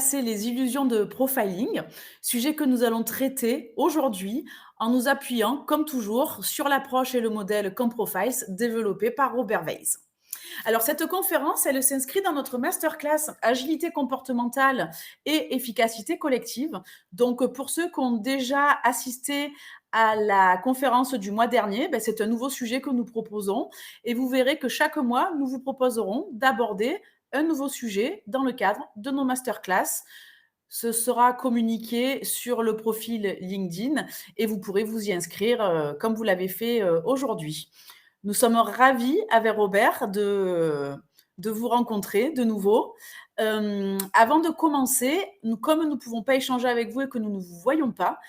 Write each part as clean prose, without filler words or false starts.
C'est les illusions de profiling, sujet que nous allons traiter aujourd'hui en nous appuyant, comme toujours, sur l'approche et le modèle ComProfiles développé par Robert Weiss. Alors, cette conférence, elle s'inscrit dans notre masterclass Agilité comportementale et efficacité collective. Donc, pour ceux qui ont déjà assisté à la conférence du mois dernier, ben, c'est un nouveau sujet que nous proposons et vous verrez que chaque mois, nous vous proposerons d'aborder un nouveau sujet dans le cadre de nos masterclass. Ce sera communiqué sur le profil LinkedIn et vous pourrez vous y inscrire comme vous l'avez fait aujourd'hui. Nous sommes ravis avec Robert de vous rencontrer de nouveau. Avant de commencer, comme nous ne pouvons pas échanger avec vous et que nous ne vous voyons pas,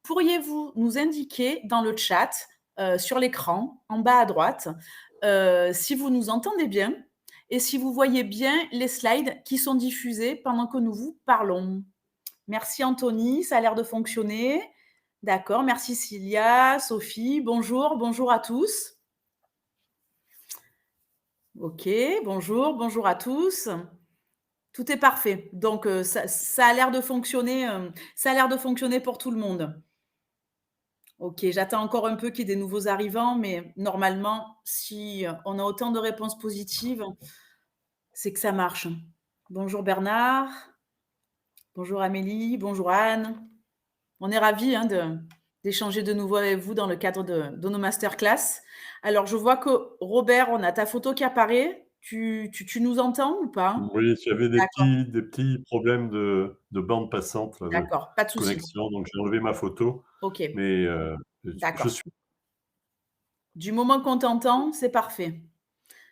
pourriez-vous nous indiquer dans le chat, sur l'écran, en bas à droite, si vous nous entendez bien et si vous voyez bien les slides qui sont diffusés pendant que nous vous parlons? Merci Anthony, ça a l'air de fonctionner. D'accord, merci Cilia, Sophie, bonjour, bonjour à tous. OK, bonjour, bonjour à tous. Tout est parfait. Donc, ça a l'air de fonctionner, ça a l'air de fonctionner pour tout le monde. OK, j'attends encore un peu qu'il y ait des nouveaux arrivants, mais normalement, si, on a autant de réponses positives, c'est que ça marche. Bonjour Bernard, bonjour Amélie, bonjour Anne. On est ravis, hein, d'échanger de nouveau avec vous dans le cadre de nos masterclass. Alors, je vois que Robert, on a ta photo qui apparaît. Tu nous entends ou pas? Oui, j'avais des D'accord, petits problèmes de bande passante là, de d'accord, pas de souci. connexion, donc j'ai enlevé ma photo, OK, mais je d'accord. suis Du moment qu'on t'entend, c'est parfait.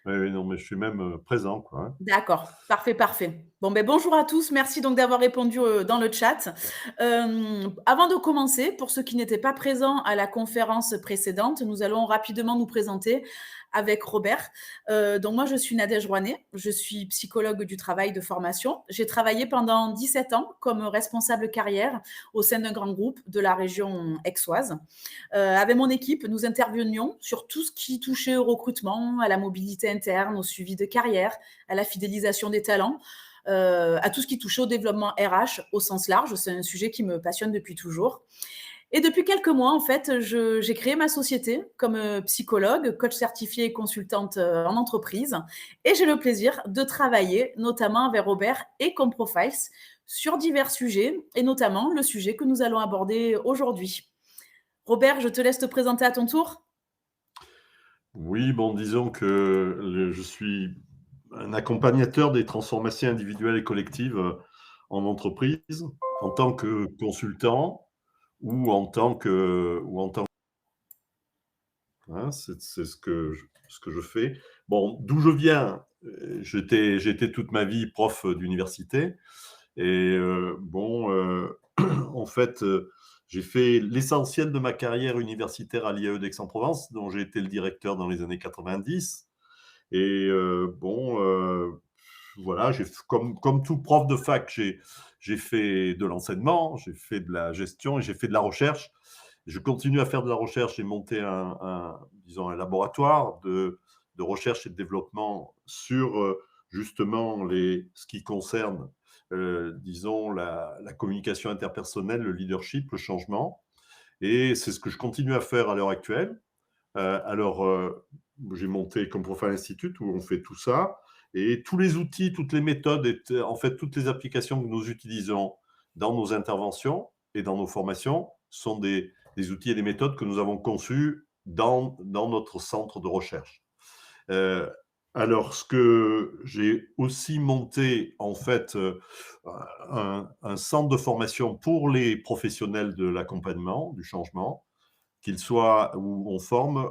oui, oui, non, mais je suis même, présent, quoi, hein. D'accord, parfait, parfait. Bon, ben, bonjour à tous, merci donc d'avoir répondu, dans le chat. Avant de commencer, pour ceux qui n'étaient pas présents à la conférence précédente, nous allons rapidement nous présenter avec Robert. Donc moi, je suis Nadège Rouanet, je suis psychologue du travail de formation. J'ai travaillé pendant 17 ans comme responsable carrière au sein d'un grand groupe de la région aixoise. Avec mon équipe, nous intervenions sur tout ce qui touchait au recrutement, à la mobilité interne, au suivi de carrière, à la fidélisation des talents, à tout ce qui touchait au développement RH au sens large. C'est un sujet qui me passionne depuis toujours. Et depuis quelques mois, en fait, j'ai créé ma société comme psychologue, coach certifiée et consultante en entreprise. Et j'ai le plaisir de travailler notamment avec Robert et Comprofiles sur divers sujets, et notamment le sujet que nous allons aborder aujourd'hui. Robert, je te laisse te présenter à ton tour. Oui, bon, disons que je suis un accompagnateur des transformations individuelles et collectives, en entreprise, en tant que consultant ou en tant hein, c'est ce que je fais. Bon, d'où je viens, j'étais toute ma vie prof, d'université et bon, en fait, j'ai fait l'essentiel de ma carrière universitaire à l'IAE d'Aix-en-Provence, dont j'ai été le directeur dans les années 90 et bon, voilà, j'ai f comme tout prof de fac, j'ai fait de l'enseignement, j'ai fait de la gestion et j'ai fait de la recherche. Je continue à faire de la recherche. J'ai monté disons un laboratoire de recherche et de développement sur, justement ce qui concerne, disons la communication interpersonnelle, le leadership, le changement et c'est ce que je continue à faire à l'heure actuelle. Alors, j'ai monté comme Profile Institute où on fait tout ça et tous les outils, toutes les méthodes en fait, toutes les applications que nous utilisons dans nos interventions et dans nos formations sont des outils et des méthodes que nous avons conçus dans notre centre de recherche. Heu, alors ce que j'ai aussi monté en fait, un centre de formation pour les professionnels de l'accompagnement, du changement, qu'ils soient où on forme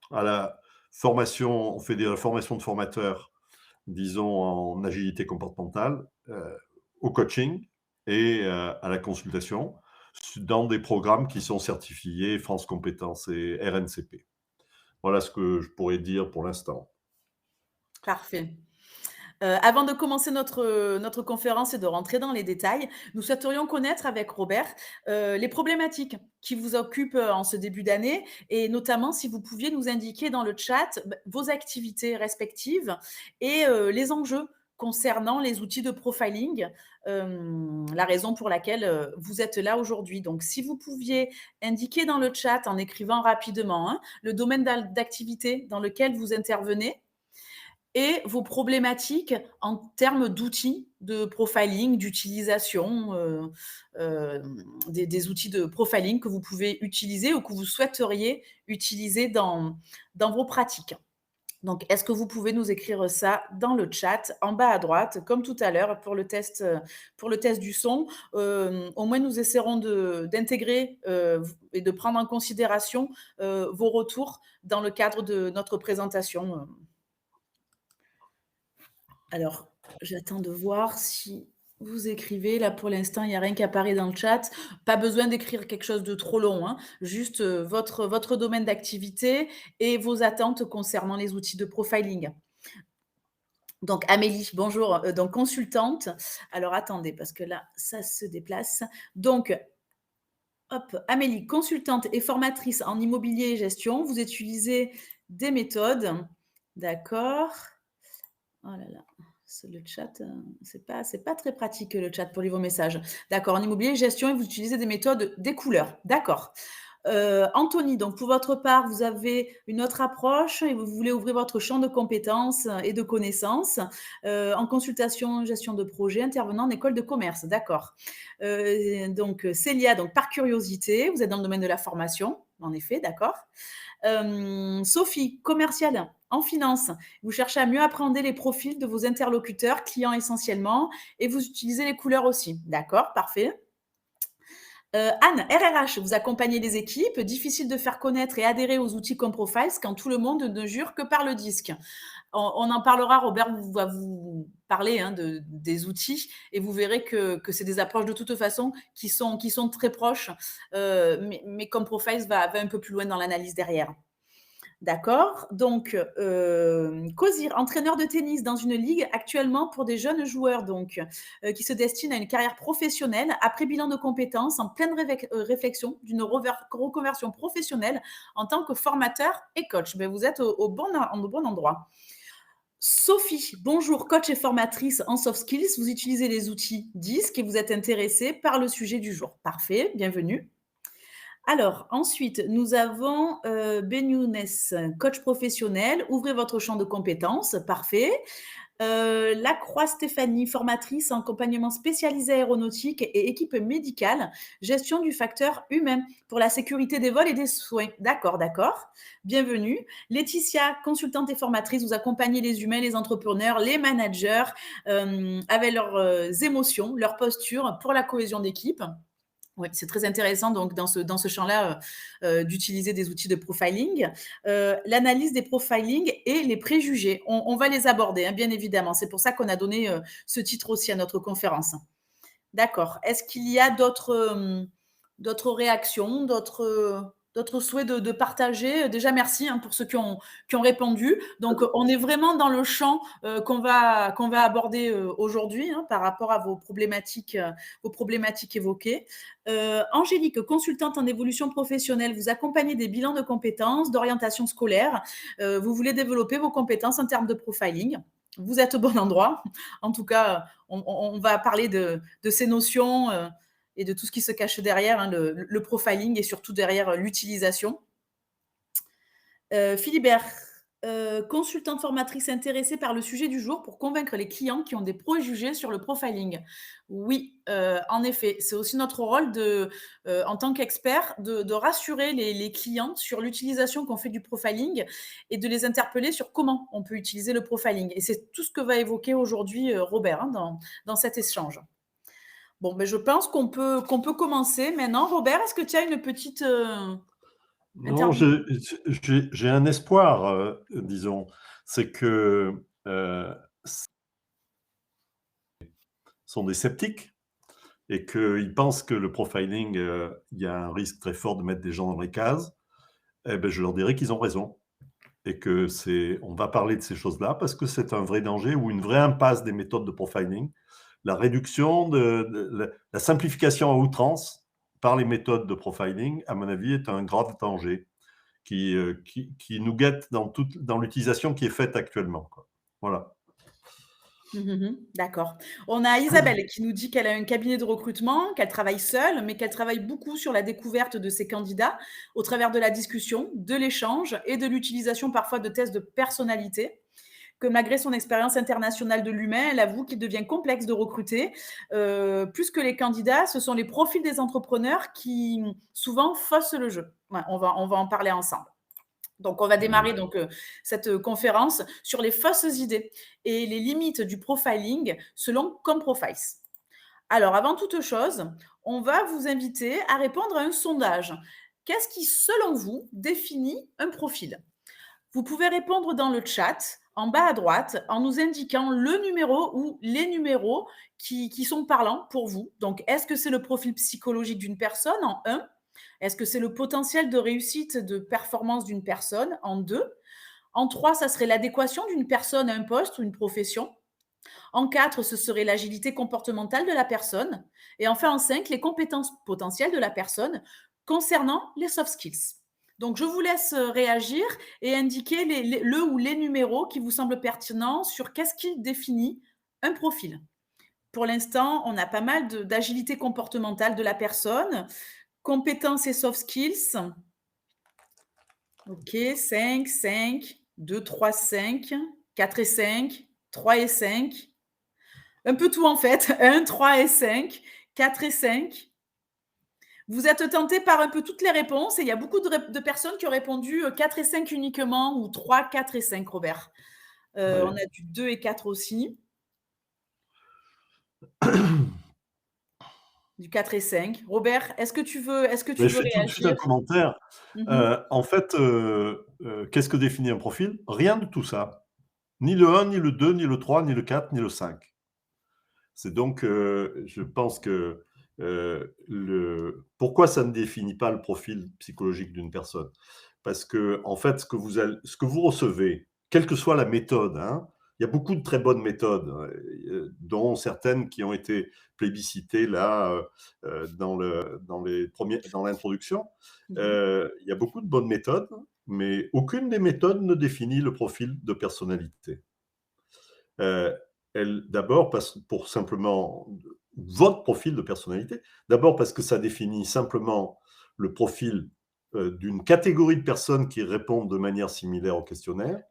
à la formation, on fait de la formation de formateurs, disons en agilité comportementale, au coaching et à la consultation dans des programmes qui sont certifiés France Compétences et RNCP. Voilà ce que je pourrais dire pour l'instant. Parfait. Avant de commencer notre conférence et de rentrer dans les détails, nous souhaiterions connaître avec Robert, les problématiques qui vous occupent, en ce début d'année et notamment si vous pouviez nous indiquer dans le chat, vos activités respectives et les enjeux concernant les outils de profiling, la raison pour laquelle, vous êtes là aujourd'hui. Donc si vous pouviez indiquer dans le chat en écrivant rapidement, hein, le domaine d'activité dans lequel vous intervenez et vos problématiques en termes d'outils de profiling, d'utilisation, des outils de profiling que vous pouvez utiliser ou que vous souhaiteriez utiliser dans vos pratiques. Donc, est-ce que vous pouvez nous écrire ça dans le chat, en bas à droite, comme tout à l'heure pour le test du son. Au moins, nous essaierons d'intégrer et de prendre en considération vos retours dans le cadre de notre présentation. Alors, j'attends de voir si vous écrivez. Là, pour l'instant, il n'y a rien qui apparaît dans le chat. Pas besoin d'écrire quelque chose de trop long, hein. Juste votre domaine d'activité et vos attentes concernant les outils de profiling. Donc, Amélie, bonjour, donc consultante. Alors, attendez, parce que là, ça se déplace. Donc, hop, Amélie, consultante et formatrice en immobilier et gestion. Vous utilisez des méthodes. D'accord. Oh là là, le chat, c'est pas très pratique le chat pour lire vos messages. D'accord, en immobilier, gestion, et vous utilisez des méthodes, des couleurs. D'accord. Anthony, donc pour votre part, vous avez une autre approche et vous voulez ouvrir votre champ de compétences et de connaissances en consultation, gestion de projet, intervenant en école de commerce. D'accord. Donc Célia, donc par curiosité, vous êtes dans le domaine de la formation, en effet, d'accord. Sophie, commerciale en finance, vous cherchez à mieux appréhender les profils de vos interlocuteurs, clients essentiellement, et vous utilisez les couleurs aussi. D'accord, parfait. Anne, RRH, vous accompagnez les équipes. Difficile de faire connaître et adhérer aux outils comme Profiles quand tout le monde ne jure que par le disque. On en parlera, Robert va vous parler hein, des outils et vous verrez que c'est des approches de toute façon qui sont très proches, mais comme Profiles va un peu plus loin dans l'analyse derrière. D'accord. Donc, Kozir, entraîneur de tennis dans une ligue actuellement pour des jeunes joueurs, donc, qui se destinent à une carrière professionnelle après bilan de compétences en pleine réflexion d'une reconversion professionnelle en tant que formateur et coach. Ben, vous êtes au bon endroit. Sophie, bonjour, coach et formatrice en soft skills. Vous utilisez les outils DISC et vous êtes intéressée par le sujet du jour. Parfait, bienvenue. Alors, ensuite, nous avons Ben Younes, coach professionnel. Ouvrez votre champ de compétences. Parfait. Lacroix Stéphanie, formatrice en accompagnement spécialisé aéronautique et équipe médicale, gestion du facteur humain pour la sécurité des vols et des soins. D'accord, d'accord. Bienvenue. Laetitia, consultante et formatrice, vous accompagnez les humains, les entrepreneurs, les managers avec leurs émotions, leur posture pour la cohésion d'équipe. Oui, c'est très intéressant donc dans ce champ-là d'utiliser des outils de profiling. L'analyse des profilings et les préjugés, on va les aborder, hein, bien évidemment. C'est pour ça qu'on a donné ce titre aussi à notre conférence. D'accord. Est-ce qu'il y a d'autres réactions, d'autres souhaits de partager? Déjà, merci hein, pour ceux qui ont répondu. Donc, on est vraiment dans le champ qu'on va aborder aujourd'hui hein, par rapport à vos problématiques évoquées. Angélique, consultante en évolution professionnelle, vous accompagnez des bilans de compétences, d'orientation scolaire. Vous voulez développer vos compétences en termes de profiling. Vous êtes au bon endroit. En tout cas, on va parler de ces notions et de tout ce qui se cache derrière hein, le profiling et surtout derrière l'utilisation. Philibert, consultante formatrice intéressée par le sujet du jour pour convaincre les clients qui ont des préjugés sur le profiling. Oui, en effet, c'est aussi notre rôle en tant qu'expert de rassurer les clients sur l'utilisation qu'on fait du profiling et de les interpeller sur comment on peut utiliser le profiling. Et c'est tout ce que va évoquer aujourd'hui Robert hein, dans cet échange. Bon, ben je pense qu'on peut commencer maintenant. Robert, est-ce que tu as une petite Non, j'ai un espoir, disons. C'est que sont des sceptiques et qu'ils pensent que le profiling, il y a un risque très fort de mettre des gens dans les cases. Eh ben, je leur dirais qu'ils ont raison et on va parler de ces choses-là parce que c'est un vrai danger ou une vraie impasse des méthodes de profiling. La réduction la simplification à outrance par les méthodes de profiling, à mon avis, est un grave danger qui nous guette dans l'utilisation qui est faite actuellement, quoi. Voilà. D'accord. On a Isabelle qui nous dit qu'elle a un cabinet de recrutement, qu'elle travaille seule, mais qu'elle travaille beaucoup sur la découverte de ses candidats au travers de la discussion, de l'échange et de l'utilisation parfois de tests de personnalité. Que malgré son expérience internationale de l'humain, elle avoue qu'il devient complexe de recruter. Plus que les candidats, ce sont les profils des entrepreneurs qui souvent faussent le jeu. Ouais, on va en parler ensemble. Donc, on va Oui. démarrer cette conférence sur les fausses idées et les limites du profiling selon Comprofiles. Alors, avant toute chose, on va vous inviter à répondre à un sondage. Qu'est-ce qui, selon vous, définit un profil? Vous pouvez répondre dans le chat, en bas à droite, en nous indiquant le numéro ou les numéros qui sont parlants pour vous. Donc, est-ce que c'est le profil psychologique d'une personne en 1? Est-ce que c'est le potentiel de réussite, de performance d'une personne en 2? En 3, ça serait l'adéquation d'une personne à un poste ou une profession. En 4, ce serait l'agilité comportementale de la personne. Et enfin, en 5, les compétences potentielles de la personne concernant les soft skills. Donc, je vous laisse réagir et indiquer le ou les numéros qui vous semblent pertinents sur qu'est-ce qui définit un profil. Pour l'instant, on a pas mal d'agilité comportementale de la personne, compétences et soft skills. OK, 5, 5, 2, 3, 5, 4 et 5, 3 et 5. Un peu tout en fait, 1, 3 et 5, 4 et 5. Vous êtes tenté par un peu toutes les réponses et il y a beaucoup de personnes qui ont répondu 4 et 5 uniquement ou 3, 4 et 5, Robert. On Ouais. a du 2 et 4 aussi, du 4 et 5. Robert, est-ce que Mais tu je veux fais tout de suite un réagir? commentaire. Mmh. En fait, qu'est-ce que définit un profil? Rien de tout ça. Ni le 1, ni le 2, ni le 3, ni le 4, ni le 5. C'est donc, je pense que, pourquoi ça ne définit pas le profil psychologique d'une personne? Parce que en fait, ce que vous recevez, quelle que soit la méthode, hein, il y a beaucoup de très bonnes méthodes, dont certaines qui ont été plébiscitées là, dans l'introduction. Mmh. Il y a beaucoup de bonnes méthodes, mais aucune des méthodes ne définit le profil de personnalité. Heu, d'abord parce pour simplement votre profil de personnalité. D'abord parce que ça définit simplement le profil, d'une catégorie de personnes qui répondent de manière similaire au questionnaire,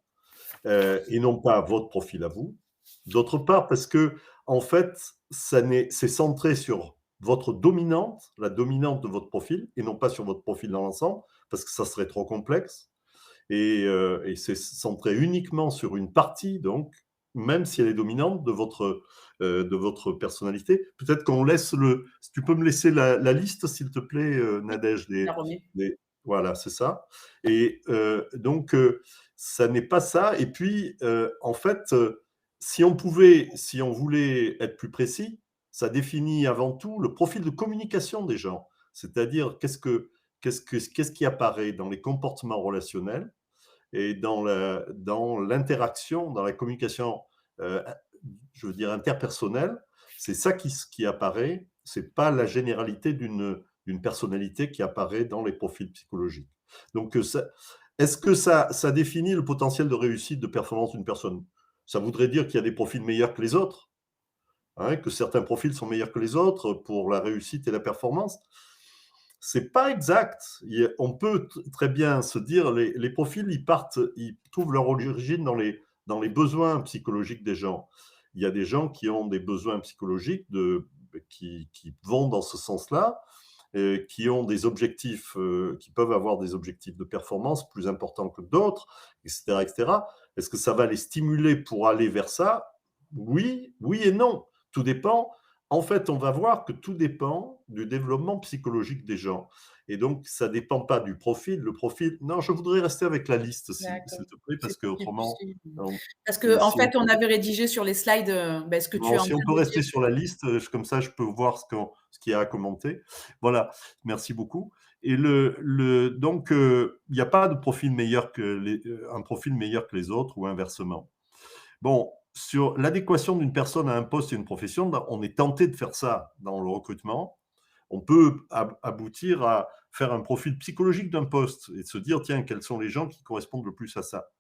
et non pas votre profil à vous. D'autre part parce que en fait, c'est centré sur votre dominante, la dominante de votre profil et non pas sur votre profil dans l'ensemble, parce que ça serait trop complexe et c'est centré uniquement sur une partie, donc, même si elle est dominante de votre personnalité. Peut-être qu'on laisse le. Si tu peux me laisser la liste, s'il te plaît, Oui, Nadège, je la remets. voilà, c'est ça. Et donc, ça n'est pas ça. Et puis, en fait, si on voulait être plus précis, ça définit avant tout le profil de communication des gens. C'est-à-dire, qu'est-ce qui apparaît dans les comportements relationnels et dans l'interaction, dans la communication, euh, je veux dire, interpersonnelle. C'est ça qui apparaît, c'est pas la généralité d'une personnalité qui apparaît dans les profils psychologiques. Donc, est-ce que ça définit le potentiel de réussite, de performance d'une personne? Ça voudrait dire qu'il y a des profils meilleurs que les autres, hein, que certains profils sont meilleurs que les autres pour la réussite et la performance. C'est pas exact. On peut très bien se dire les profils, ils trouvent leur origine dans les besoins psychologiques des gens. Il y a des gens qui ont des besoins psychologiques qui vont dans ce sens-là, qui ont des objectifs, qui peuvent avoir des objectifs de performance plus importants que d'autres, etc., etc. Est-ce que ça va les stimuler pour aller vers ça? Oui, oui et non. Tout dépend. En fait, on va voir que tout dépend du développement psychologique des gens. Et donc, ça ne dépend pas du profil. Le profil. Non, je voudrais rester avec la liste, D'accord. s'il te plaît, C'est parce possible qu'autrement, aussi. on- Parce qu'en si on, fait, on avait rédigé sur les slides, ce que tu bon, es en si on train peut de dire. rester sur la liste, comme ça, je peux voir ce qu'il y a à commenter. Voilà, merci beaucoup. Et donc, il n'y a pas de profil meilleur un profil meilleur que les autres ou inversement. Bon, sur l'adéquation d'une personne à un poste et une profession, on est tenté de faire ça dans le recrutement. On peut aboutir à faire un profil psychologique d'un poste et de se dire, tiens, quels sont les gens qui correspondent le plus à ça.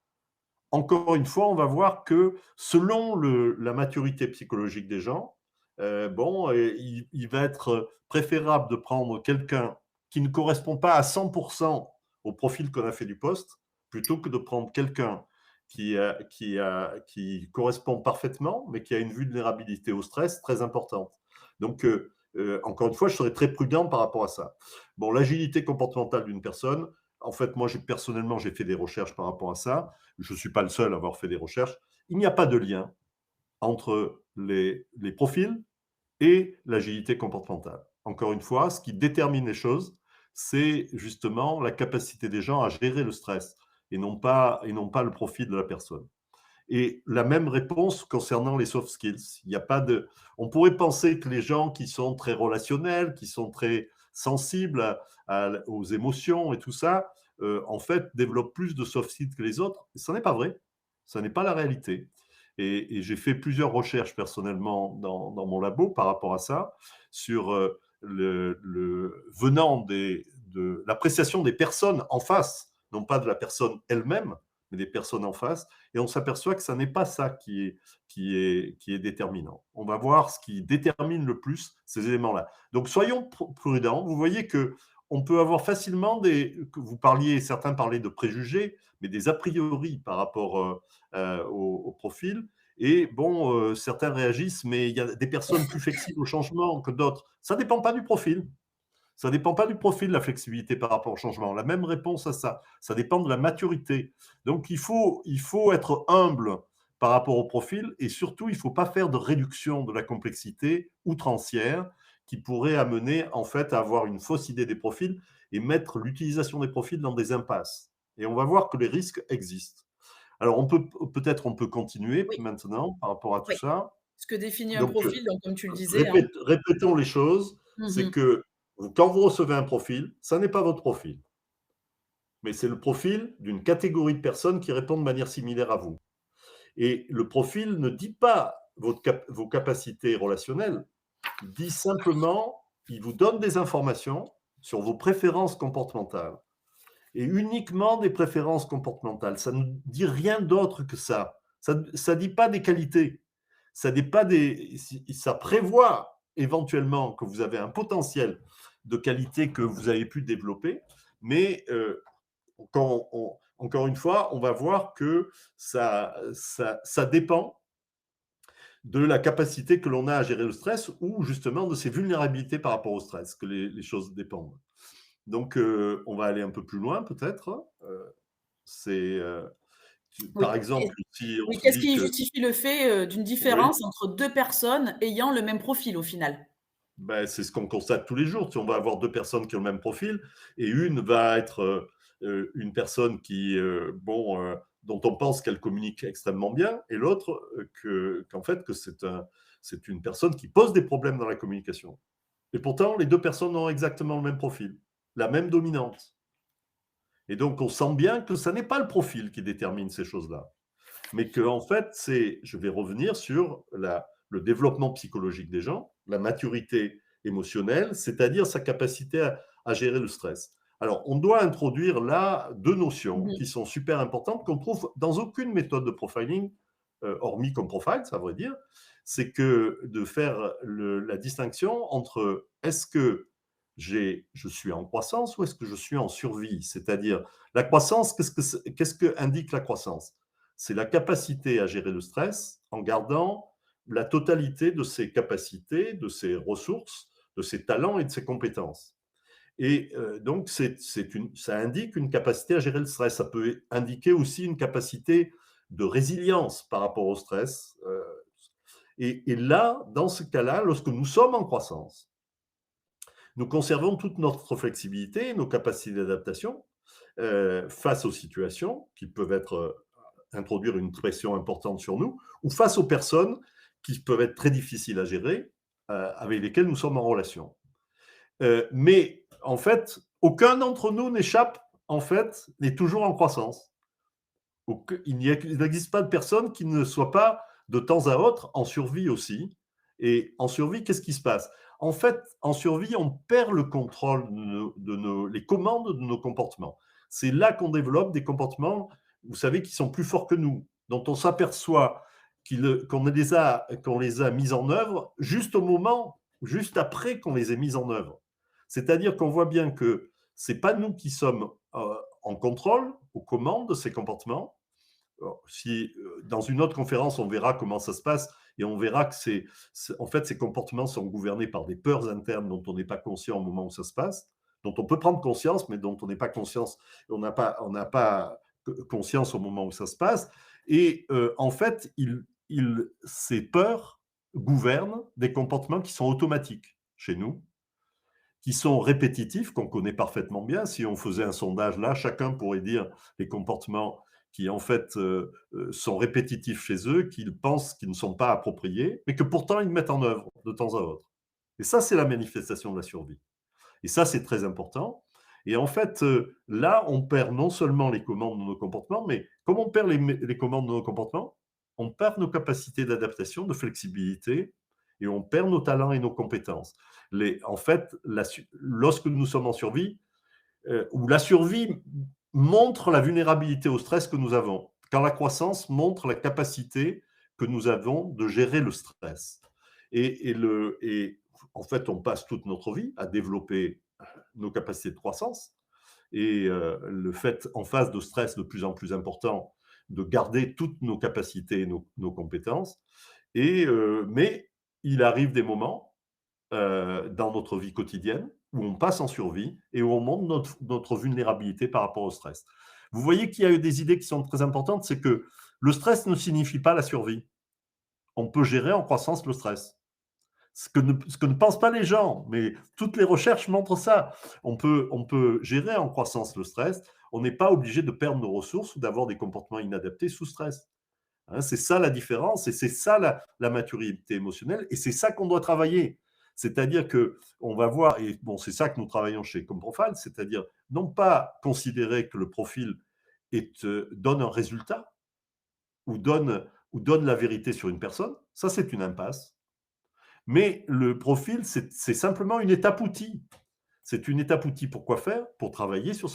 encore une fois, on va voir que selon la maturité psychologique des gens, il va être préférable de prendre quelqu'un qui ne correspond pas à 100% au profil qu'on a fait du poste, plutôt que de prendre quelqu'un qui correspond parfaitement, mais qui a une vulnérabilité au stress très importante. Donc, encore une fois, je serais très prudent par rapport à ça. Bon, l'agilité comportementale d'une personne, en fait, moi, personnellement, j'ai fait des recherches par rapport à ça. Je ne suis pas le seul à avoir fait des recherches. Il n'y a pas de lien entre les profils et l'agilité comportementale. Encore une fois, ce qui détermine les choses, c'est justement la capacité des gens à gérer le stress et non pas le profil de la personne. Et la même réponse concernant les soft skills. Il n'y a pas de. On pourrait penser que les gens qui sont très relationnels, qui sont très sensibles aux émotions et tout ça, en fait, développent plus de soft skills que les autres. Et ce n'est pas vrai. Ce n'est pas la réalité. Et j'ai fait plusieurs recherches personnellement dans mon labo par rapport à ça, sur venant de l'appréciation des personnes en face, non pas de la personne elle-même, mais des personnes en face. Et on s'aperçoit que ça n'est pas ça qui est déterminant. On va voir ce qui détermine le plus ces éléments-là. Donc soyons prudents. Vous voyez que on peut avoir facilement certains parlaient de préjugés, mais des a priori par rapport au profil. Et bon, certains réagissent, mais il y a des personnes plus flexibles au changement que d'autres. Ça ne dépend pas du profil. Ça ne dépend pas du profil, la flexibilité par rapport au changement. La même réponse à ça. Ça dépend de la maturité. Donc, il faut être humble par rapport au profil et surtout, il ne faut pas faire de réduction de la complexité outrancière qui pourrait amener en fait à avoir une fausse idée des profils et mettre l'utilisation des profils dans des impasses. Et on va voir que les risques existent. Alors, on peut continuer Oui, maintenant par rapport à tout oui. ça. Ce que définit un Donc, profil, donc comme tu le disais, hein. répétons les choses. C'est Mmh. que quand vous recevez un profil, ça n'est pas votre profil, mais c'est le profil d'une catégorie de personnes qui répondent de manière similaire à vous. Et le profil ne dit pas vos capacités relationnelles, il dit simplement, il vous donne des informations sur vos préférences comportementales. Et uniquement des préférences comportementales. Ça ne dit rien d'autre que ça. Ça ne dit pas des qualités. Ça prévoit éventuellement que vous avez un potentiel de qualité que vous avez pu développer, mais encore une fois, on va voir que ça dépend de la capacité que l'on a à gérer le stress ou justement de ses vulnérabilités par rapport au stress, que les choses dépendent. Donc, on va aller un peu plus loin peut-être. C'est, par Oui. exemple, si on Oui, se qu'est-ce dit qui que justifie le fait, d'une oui, différence entre 2 personnes ayant le même profil au final? ben, c'est ce qu'on constate tous les jours. Si on va avoir 2 personnes qui ont le même profil et une va être, une personne dont on pense qu'elle communique extrêmement bien et l'autre, qu'en fait, que c'est une personne qui pose des problèmes dans la communication. Et pourtant, les 2 personnes ont exactement le même profil, la même dominante. Et donc, on sent bien que ça n'est pas le profil qui détermine ces choses-là. Mais que en fait, je vais revenir sur le développement psychologique des gens, la maturité émotionnelle, c'est-à-dire sa capacité à gérer le stress. Alors, on doit introduire là deux notions Mmh. qui sont super importantes, qu'on trouve dans aucune méthode de profiling, hormis comme profile, ça veut dire, c'est que de faire la distinction entre est-ce que je suis en croissance ou est-ce que je suis en survie? C'est-à-dire, la croissance, qu'est-ce que indique la croissance? C'est la capacité à gérer le stress en gardant la totalité de ses capacités, de ses ressources, de ses talents et de ses compétences. Et donc, ça indique une capacité à gérer le stress. Ça peut indiquer aussi une capacité de résilience par rapport au stress. Et là, dans ce cas-là, lorsque nous sommes en croissance, nous conservons toute notre flexibilité, nos capacités d'adaptation face aux situations qui peuvent introduire une pression importante sur nous, ou face aux personnes qui peuvent être très difficiles à gérer, avec lesquelles nous sommes en relation. Mais en fait, aucun d'entre nous n'échappe, en fait, n'est toujours en croissance. Il n'existe pas de personne qui ne soit pas de temps à autre en survie aussi. Et en survie, qu'est-ce qui se passe? En fait, en survie, on perd le contrôle les commandes de nos comportements. C'est là qu'on développe des comportements vous savez, qui sont plus forts que nous, dont on s'aperçoit qu'on les a mises en œuvre juste au moment, juste après qu'on les ait mises en œuvre. C'est-à-dire qu'on voit bien que ce n'est pas nous qui sommes en contrôle, aux commandes de ces comportements. Alors, si dans une autre conférence, on verra comment ça se passe et on verra que en fait, ces comportements sont gouvernés par des peurs internes dont on n'est pas conscient au moment où ça se passe, dont on peut prendre conscience, mais dont on n'est pas conscience, on n'a pas conscience au moment où ça se passe. Et en fait, ces peurs gouvernent des comportements qui sont automatiques chez nous, qui sont répétitifs, qu'on connaît parfaitement bien. Si on faisait un sondage là, chacun pourrait dire les comportements qui en fait sont répétitifs chez eux, qu'ils pensent qu'ils ne sont pas appropriés, mais que pourtant ils mettent en œuvre de temps à autre. Et ça, c'est la manifestation de la survie. Et ça, c'est très important. Et en fait, là, on perd non seulement les commandes de nos comportements, mais comme on perd les commandes de nos comportements, on perd nos capacités d'adaptation, de flexibilité, et on perd nos talents et nos compétences. En fait, lorsque nous sommes en survie, où la survie montre la vulnérabilité au stress que nous avons, quand la croissance montre la capacité que nous avons de gérer le stress. Et en fait, on passe toute notre vie à développer nos capacités de croissance et le fait, en phase de stress de plus en plus important, de garder toutes nos capacités et nos compétences. Mais il arrive des moments dans notre vie quotidienne où on passe en survie et où on montre notre vulnérabilité par rapport au stress. Vous voyez qu'il y a eu des idées qui sont très importantes, c'est que le stress ne signifie pas la survie. On peut gérer en croissance le stress. Ce que ne pensent pas les gens, mais toutes les recherches montrent ça. On peut gérer en croissance le stress. On n'est pas obligé de perdre nos ressources ou d'avoir des comportements inadaptés sous stress. Hein, c'est ça la différence et c'est ça la maturité émotionnelle et c'est ça qu'on doit travailler. C'est-à-dire qu'on va voir, et bon, c'est ça que nous travaillons chez Comprofile, c'est-à-dire non pas considérer que le profil donne un résultat ou donne la vérité sur une personne, ça c'est une impasse. Mais le profil, c'est simplement une étape outil. C'est une étape outil pour quoi faire? Pour travailler sur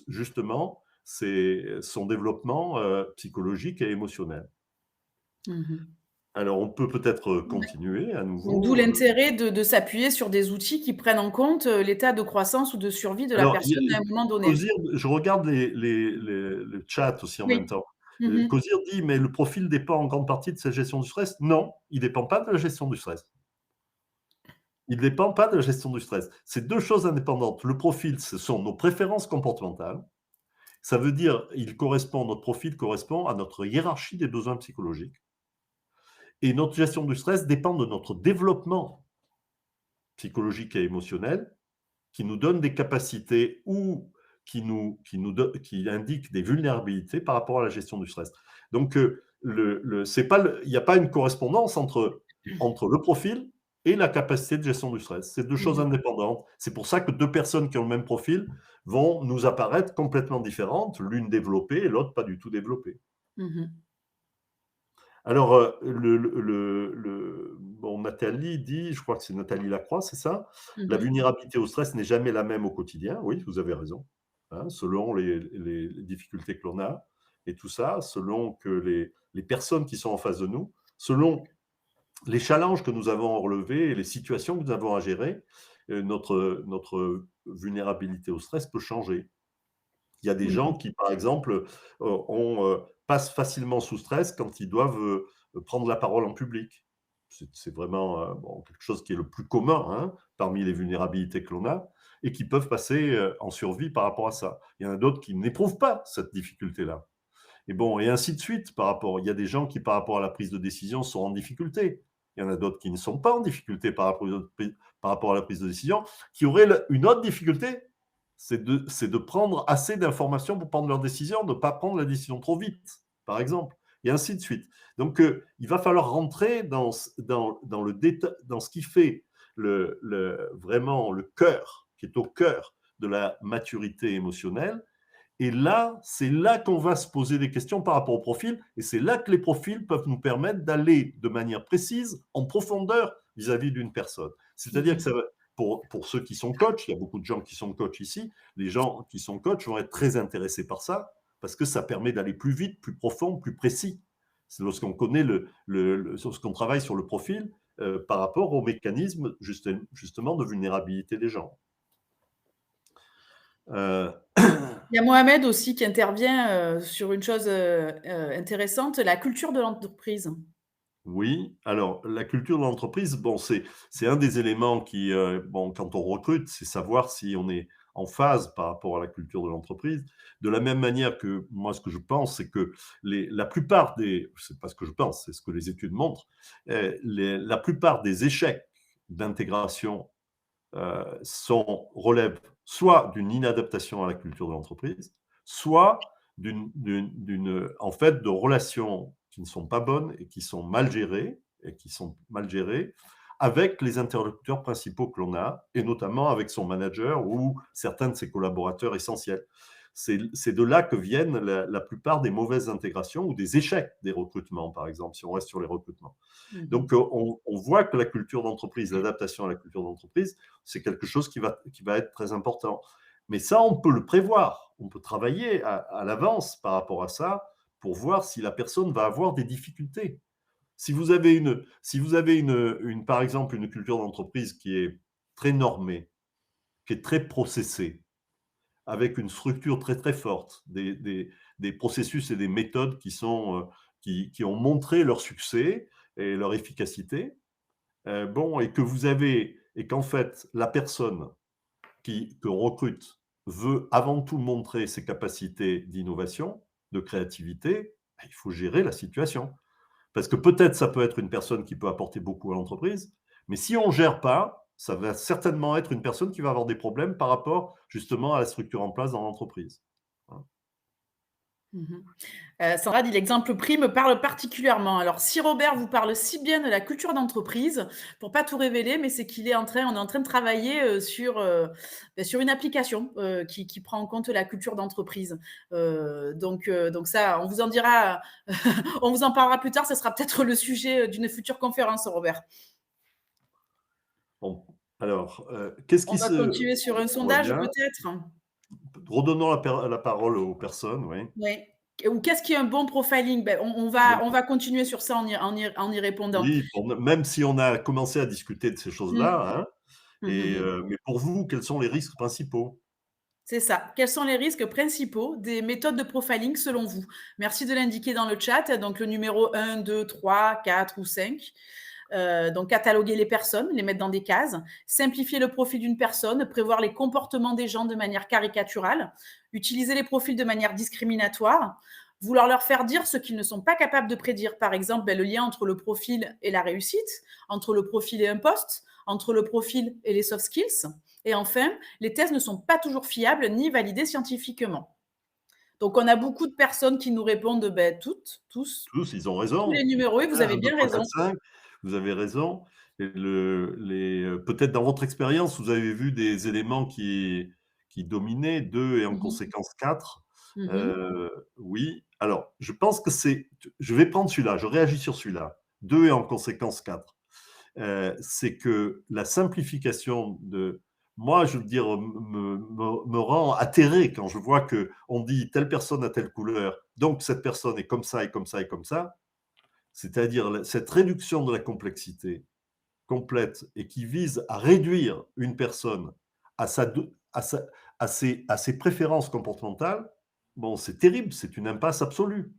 justement son développement psychologique et émotionnel. Mmh. Alors, on peut peut-être Ouais. continuer à D'où nouveau. l'intérêt de s'appuyer sur des outils qui prennent en compte, l'état de croissance ou de survie de la Alors, personne à un moment donné. Cosir, je regarde le chat aussi en même Oui. temps. Mmh mh. Cosir dit, mais le profil dépend en grande partie de sa gestion du stress. Non, il ne dépend pas de la gestion du stress. Il ne dépend pas de la gestion du stress. C'est deux choses indépendantes. Le profil, ce sont nos préférences comportementales. Ça veut dire, notre profil correspond à notre hiérarchie des besoins psychologiques. Et notre gestion du stress dépend de notre développement psychologique et émotionnel qui nous donne des capacités ou qui indiquent des vulnérabilités par rapport à la gestion du stress. Donc, il n'y a pas une correspondance entre le profil et la capacité de gestion du stress. C'est deux choses Mmh mh. indépendantes. C'est pour ça que deux personnes qui ont le même profil vont nous apparaître complètement différentes, l'une développée et l'autre pas du tout développée. Mmh mh. Alors, bon, Nathalie dit, je crois que c'est Nathalie Lacroix, c'est ça? Mmh La mh. vulnérabilité au stress n'est jamais la même au quotidien. Oui, vous avez raison. Hein, selon les difficultés que l'on a et tout ça, selon que les personnes qui sont en face de nous, selon les challenges que nous avons à relever et les situations que nous avons à gérer, notre vulnérabilité au stress peut changer. Il y a des Mmh gens mh. qui, par exemple, passent facilement sous stress quand ils doivent prendre la parole en public. C'est vraiment bon, quelque chose qui est le plus commun hein, parmi les vulnérabilités que l'on a et qui peuvent passer en survie par rapport à ça. Il y en a d'autres qui n'éprouvent pas cette difficulté-là. Et bon, et ainsi de suite. Il y a des gens qui, par rapport à la prise de décision, sont en difficulté. Il y en a d'autres qui ne sont pas en difficulté par rapport à la prise de décision, qui auraient une autre difficulté, c'est de prendre assez d'informations pour prendre leur décision, de ne pas prendre la décision trop vite, par exemple, et ainsi de suite. Donc, il va falloir rentrer dans le détail, dans ce qui fait vraiment le cœur, qui est au cœur de la maturité émotionnelle. Et là, c'est là qu'on va se poser des questions par rapport au profil, et c'est là que les profils peuvent nous permettre d'aller de manière précise, en profondeur, vis-à-vis d'une personne. Mmh C'est-à-dire que mh. ça va, pour ceux qui sont coachs, il y a beaucoup de gens qui sont coachs ici, les gens qui sont coachs vont être très intéressés par ça, parce que ça permet d'aller plus vite, plus profond, plus précis. C'est lorsqu'on connaît lorsqu'on travaille sur le profil par rapport au mécanisme justement de vulnérabilité des gens. Euh, Il y a Mohamed aussi qui intervient sur une chose intéressante, la culture de l'entreprise. Oui, alors la culture de l'entreprise, bon, c'est un des éléments qui, bon, quand on recrute, c'est savoir si on est en phase par rapport à la culture de l'entreprise. De la même manière que moi, ce que je pense, c'est que la plupart des, c'est pas ce que je pense, c'est ce que les études montrent, la plupart des échecs d'intégration relèvent soit d'une inadaptation à la culture de l'entreprise, soit en fait, de relations qui ne sont pas bonnes et qui sont mal gérées, avec les interlocuteurs principaux que l'on a, et notamment avec son manager ou certains de ses collaborateurs essentiels. C'est de là que viennent la plupart des mauvaises intégrations ou des échecs des recrutements, par exemple, si on reste sur les recrutements. Mmh. Donc, on voit que la culture d'entreprise, l'adaptation à la culture d'entreprise, c'est quelque chose qui va être très important. Mais ça, on peut le prévoir. On peut travailler à l'avance par rapport à ça pour voir si la personne va avoir des difficultés. Si vous avez, par exemple, une culture d'entreprise qui est très normée, qui est très processée, avec une structure très très forte, des processus et des méthodes qui ont montré leur succès et leur efficacité, bon, et qu'en fait, la personne qu'on recrute veut avant tout montrer ses capacités d'innovation, de créativité, il faut gérer la situation. Parce que peut-être ça peut être une personne qui peut apporter beaucoup à l'entreprise, mais si on ne gère pas, ça va certainement être une personne qui va avoir des problèmes par rapport justement à la structure en place dans l'entreprise. Mmh. Sandra dit: «L'exemple pris me parle particulièrement». Alors si Robert vous parle si bien de la culture d'entreprise, pour pas tout révéler, mais c'est qu'il est en train on est en train de travailler, sur une application, qui prend en compte la culture d'entreprise. Donc ça, on vous en dira, on vous en parlera plus tard, ça sera peut-être le sujet, d'une future conférence, Robert. Bon, alors, qu'est-ce On qui va se... continuer sur un On voit sondage bien. peut-être? Redonnons la parole aux personnes, oui. Ouais. Ou qu'est-ce qui est un bon profiling? Ben, on va continuer sur ça en y répondant. Oui, même si on a commencé à discuter de ces Mmh. choses-là, hein, Mmh mh mh. mais pour vous, quels sont les risques principaux? C'est ça. Quels sont les risques principaux des méthodes de profiling selon vous? Merci de l'indiquer dans le chat, donc le numéro 1, 2, 3, 4 ou 5. Donc cataloguer les personnes, les mettre dans des cases, simplifier le profil d'une personne, prévoir les comportements des gens de manière caricaturale, utiliser les profils de manière discriminatoire, vouloir leur faire dire ce qu'ils ne sont pas capables de prédire. Par exemple, le lien entre le profil et la réussite, entre le profil et un poste, entre le profil et les soft skills. Et enfin, les tests ne sont pas toujours fiables ni validés scientifiquement. Donc, on a beaucoup de personnes qui nous répondent, toutes, tous, Tous, ils ont tous les raison. numéros, et vous Hein, avez 1, 2, bien 3, 4, raison. 5, vous avez raison. Et peut-être dans votre expérience, vous avez vu des éléments qui dominaient, 2 et en Mmh. conséquence 4. Mmh. Oui, alors je pense que je vais prendre celui-là, je réagis sur celui-là. 2 et en conséquence 4. C'est que la simplification moi, je veux dire, me rend atterré quand je vois qu'on dit telle personne a telle couleur, donc cette personne est comme ça et comme ça et comme ça. C'est-à-dire cette réduction de la complexité complète et qui vise à réduire une personne à, sa, à, sa- à ses préférences comportementales, bon, c'est terrible, c'est une impasse absolue.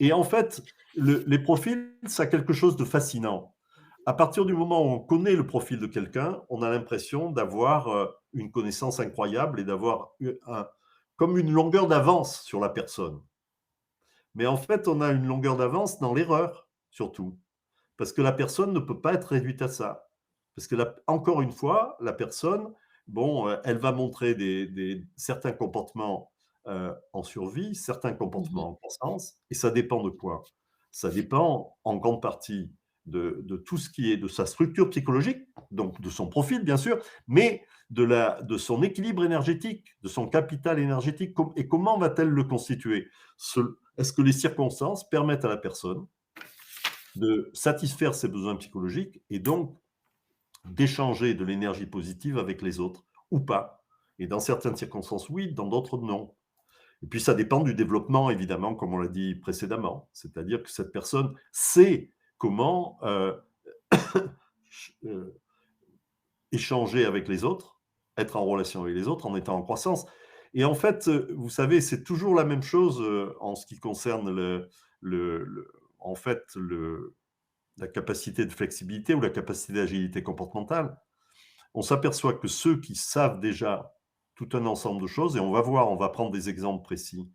Et en fait, les profils, ça a quelque chose de fascinant. À partir du moment où on connaît le profil de quelqu'un, on a l'impression d'avoir une connaissance incroyable et d'avoir comme une longueur d'avance sur la personne. Mais en fait, on a une longueur d'avance dans l'erreur, surtout. Parce que la personne ne peut pas être réduite à ça. Parce que, encore une fois, la personne, bon, elle va montrer certains comportements en survie, certains comportements Mmh. en croissance, et ça dépend de quoi? Ça dépend en grande partie de tout ce qui est de sa structure psychologique, donc de son profil, bien sûr, mais de son équilibre énergétique, de son capital énergétique, et comment va-t-elle le constituer? Est-ce que les circonstances permettent à la personne de satisfaire ses besoins psychologiques et donc d'échanger de l'énergie positive avec les autres ou pas. Et dans certaines circonstances, oui, dans d'autres, non. Et puis ça dépend du développement, évidemment, comme on l'a dit précédemment. C'est-à-dire que cette personne sait comment euh, échanger avec les autres, être en relation avec les autres en étant en croissance. Et en fait, vous savez, c'est toujours la même chose en ce qui concerne en fait, la capacité de flexibilité ou la capacité d'agilité comportementale. On s'aperçoit que ceux qui savent déjà tout un ensemble de choses, et on va voir, on va prendre des exemples précis,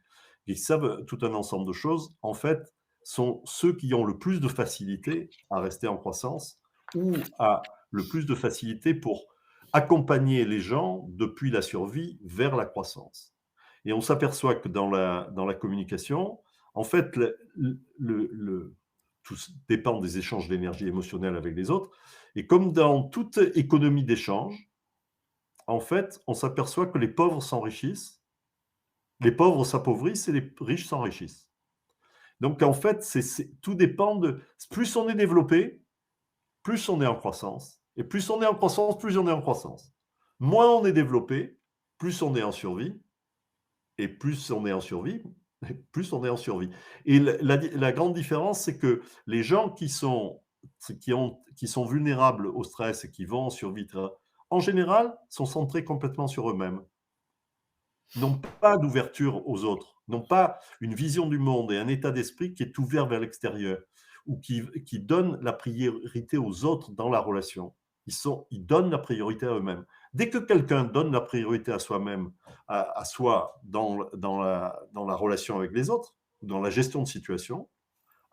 qui savent tout un ensemble de choses, en fait, sont ceux qui ont le plus de facilité à rester en croissance ou à le plus de facilité pour accompagner les gens depuis la survie vers la croissance. Et on s'aperçoit que dans la communication, en fait, tout dépend des échanges d'énergie émotionnelle avec les autres. Et comme dans toute économie d'échange, en fait, on s'aperçoit que les pauvres s'enrichissent, les pauvres s'appauvrissent et les riches s'enrichissent. Donc, en fait, tout dépend de... Plus on est développé, plus on est en croissance. Et plus on est en croissance, plus on est en croissance. Moins on est développé, plus on est en survie. Et plus on est en survie, plus on est en survie. Et la grande différence, c'est que les gens qui sont vulnérables au stress et qui vont en survie, en général, sont centrés complètement sur eux-mêmes, n'ont pas d'ouverture aux autres, n'ont pas une vision du monde et un état d'esprit qui est ouvert vers l'extérieur ou qui donne la priorité aux autres dans la relation. Ils donnent la priorité à eux-mêmes. Dès que quelqu'un donne la priorité à soi-même, à soi dans la relation avec les autres, dans la gestion de situation,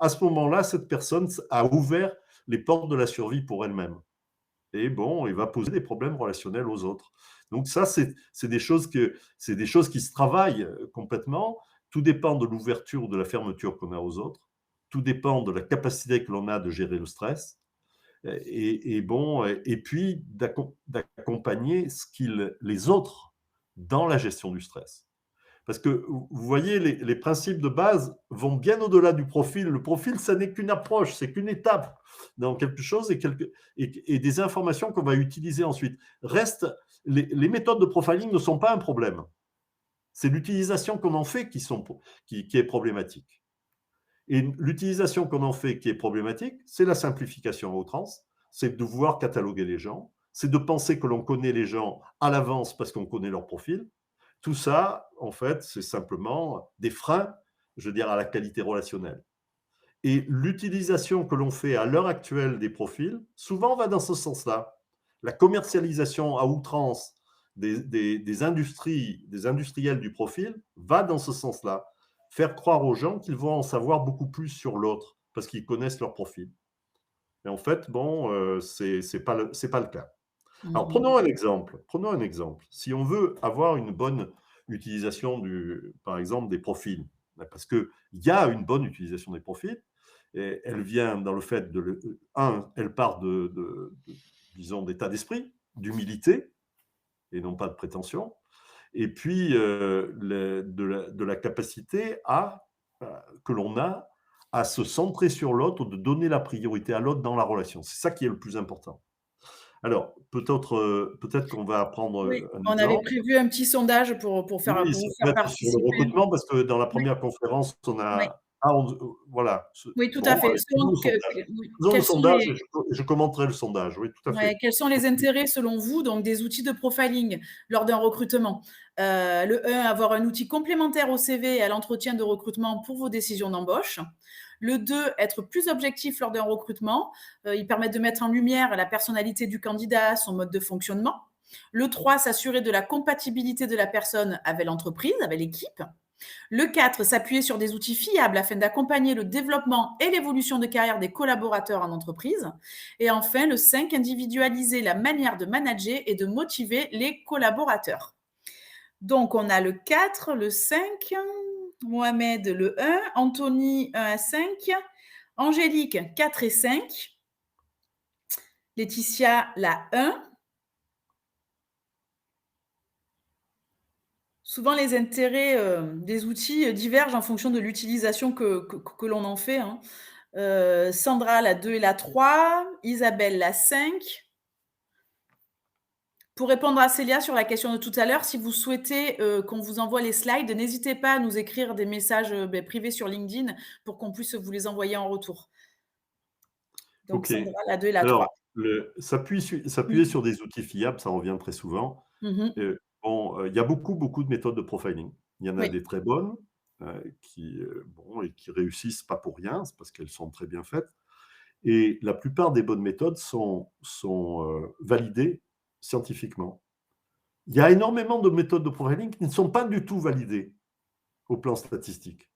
à ce moment-là, cette personne a ouvert les portes de la survie pour elle-même. Et bon, il va poser des problèmes relationnels aux autres. Donc ça, c'est des choses qui se travaillent complètement. Tout dépend de l'ouverture ou de la fermeture qu'on a aux autres. Tout dépend de la capacité que l'on a de gérer le stress. Et puis d'accompagner les autres dans la gestion du stress. Parce que vous voyez, les principes de base vont bien au-delà du profil. Le profil, ça n'est qu'une approche, c'est qu'une étape dans quelque chose et des informations qu'on va utiliser ensuite. Les méthodes de profiling ne sont pas un problème. C'est l'utilisation qu'on en fait qui est problématique. Et l'utilisation qu'on en fait qui est problématique, c'est la simplification à outrance, c'est de vouloir cataloguer les gens, c'est de penser que l'on connaît les gens à l'avance parce qu'on connaît leur profil. Tout ça, en fait, c'est simplement des freins, je veux dire, à la qualité relationnelle. Et l'utilisation que l'on fait à l'heure actuelle des profils, souvent va dans ce sens-là. La commercialisation à outrance des industriels du profil va dans ce sens-là. Faire croire aux gens qu'ils vont en savoir beaucoup plus sur l'autre parce qu'ils connaissent leur profil. Et en fait, bon, c'est pas le cas. Alors, Mmh. Prenons un exemple. Si on veut avoir une bonne utilisation, par exemple, des profils, parce qu'il y a une bonne utilisation des profils, et elle vient dans le fait elle part disons, d'état d'esprit, d'humilité, et non pas de prétention, et puis de la capacité que l'on a à se centrer sur l'autre, de donner la priorité à l'autre dans la relation. C'est ça qui est le plus important. Alors, peut-être qu'on va prendre Oui, un on avait exemple. prévu un petit sondage Oui, pour ça vous peut faire être sur le participer. recrutement parce que dans la Oui, première conférence, on oui, a voilà, oui, tout à bon, fait. allez, Selon oui, faisons le quels sont sondage les et je commenterai le sondage, oui, tout à ouais, fait. quels sont les intérêts selon vous donc des outils de profiling lors d'un recrutement? Le 1, avoir un outil complémentaire au CV et à l'entretien de recrutement pour vos décisions d'embauche. Le 2, être plus objectif lors d'un recrutement. Il permet de mettre en lumière la personnalité du candidat, son mode de fonctionnement. Le 3, s'assurer de la compatibilité de la personne avec l'entreprise, avec l'équipe. Le 4, s'appuyer sur des outils fiables afin d'accompagner le développement et l'évolution de carrière des collaborateurs en entreprise. Et enfin, le 5, individualiser la manière de manager et de motiver les collaborateurs. Donc, on a le 4, le 5, Mohamed le 1, Anthony 1 à 5, Angélique 4 et 5, Laetitia la 1. Souvent, les intérêts des outils divergent en fonction de l'utilisation que l'on en fait. Hein. Sandra la 2 et la 3, Isabelle la 5. Pour répondre à Célia sur la question de tout à l'heure, si vous souhaitez, qu'on vous envoie les slides, n'hésitez pas à nous écrire des messages, privés sur LinkedIn pour qu'on puisse vous les envoyer en retour. Donc OK. Sandra, la 2 et la 3. Alors, s'appuyer Mmh. sur des outils fiables, ça revient très souvent. Mmh mh. Il y a beaucoup, beaucoup de méthodes de profiling. Il y en a Oui. des très bonnes, et qui réussissent pas pour rien, c'est parce qu'elles sont très bien faites. Et la plupart des bonnes méthodes sont validées scientifiquement. Il y a énormément de méthodes de profiling qui ne sont pas du tout validées au plan statistique.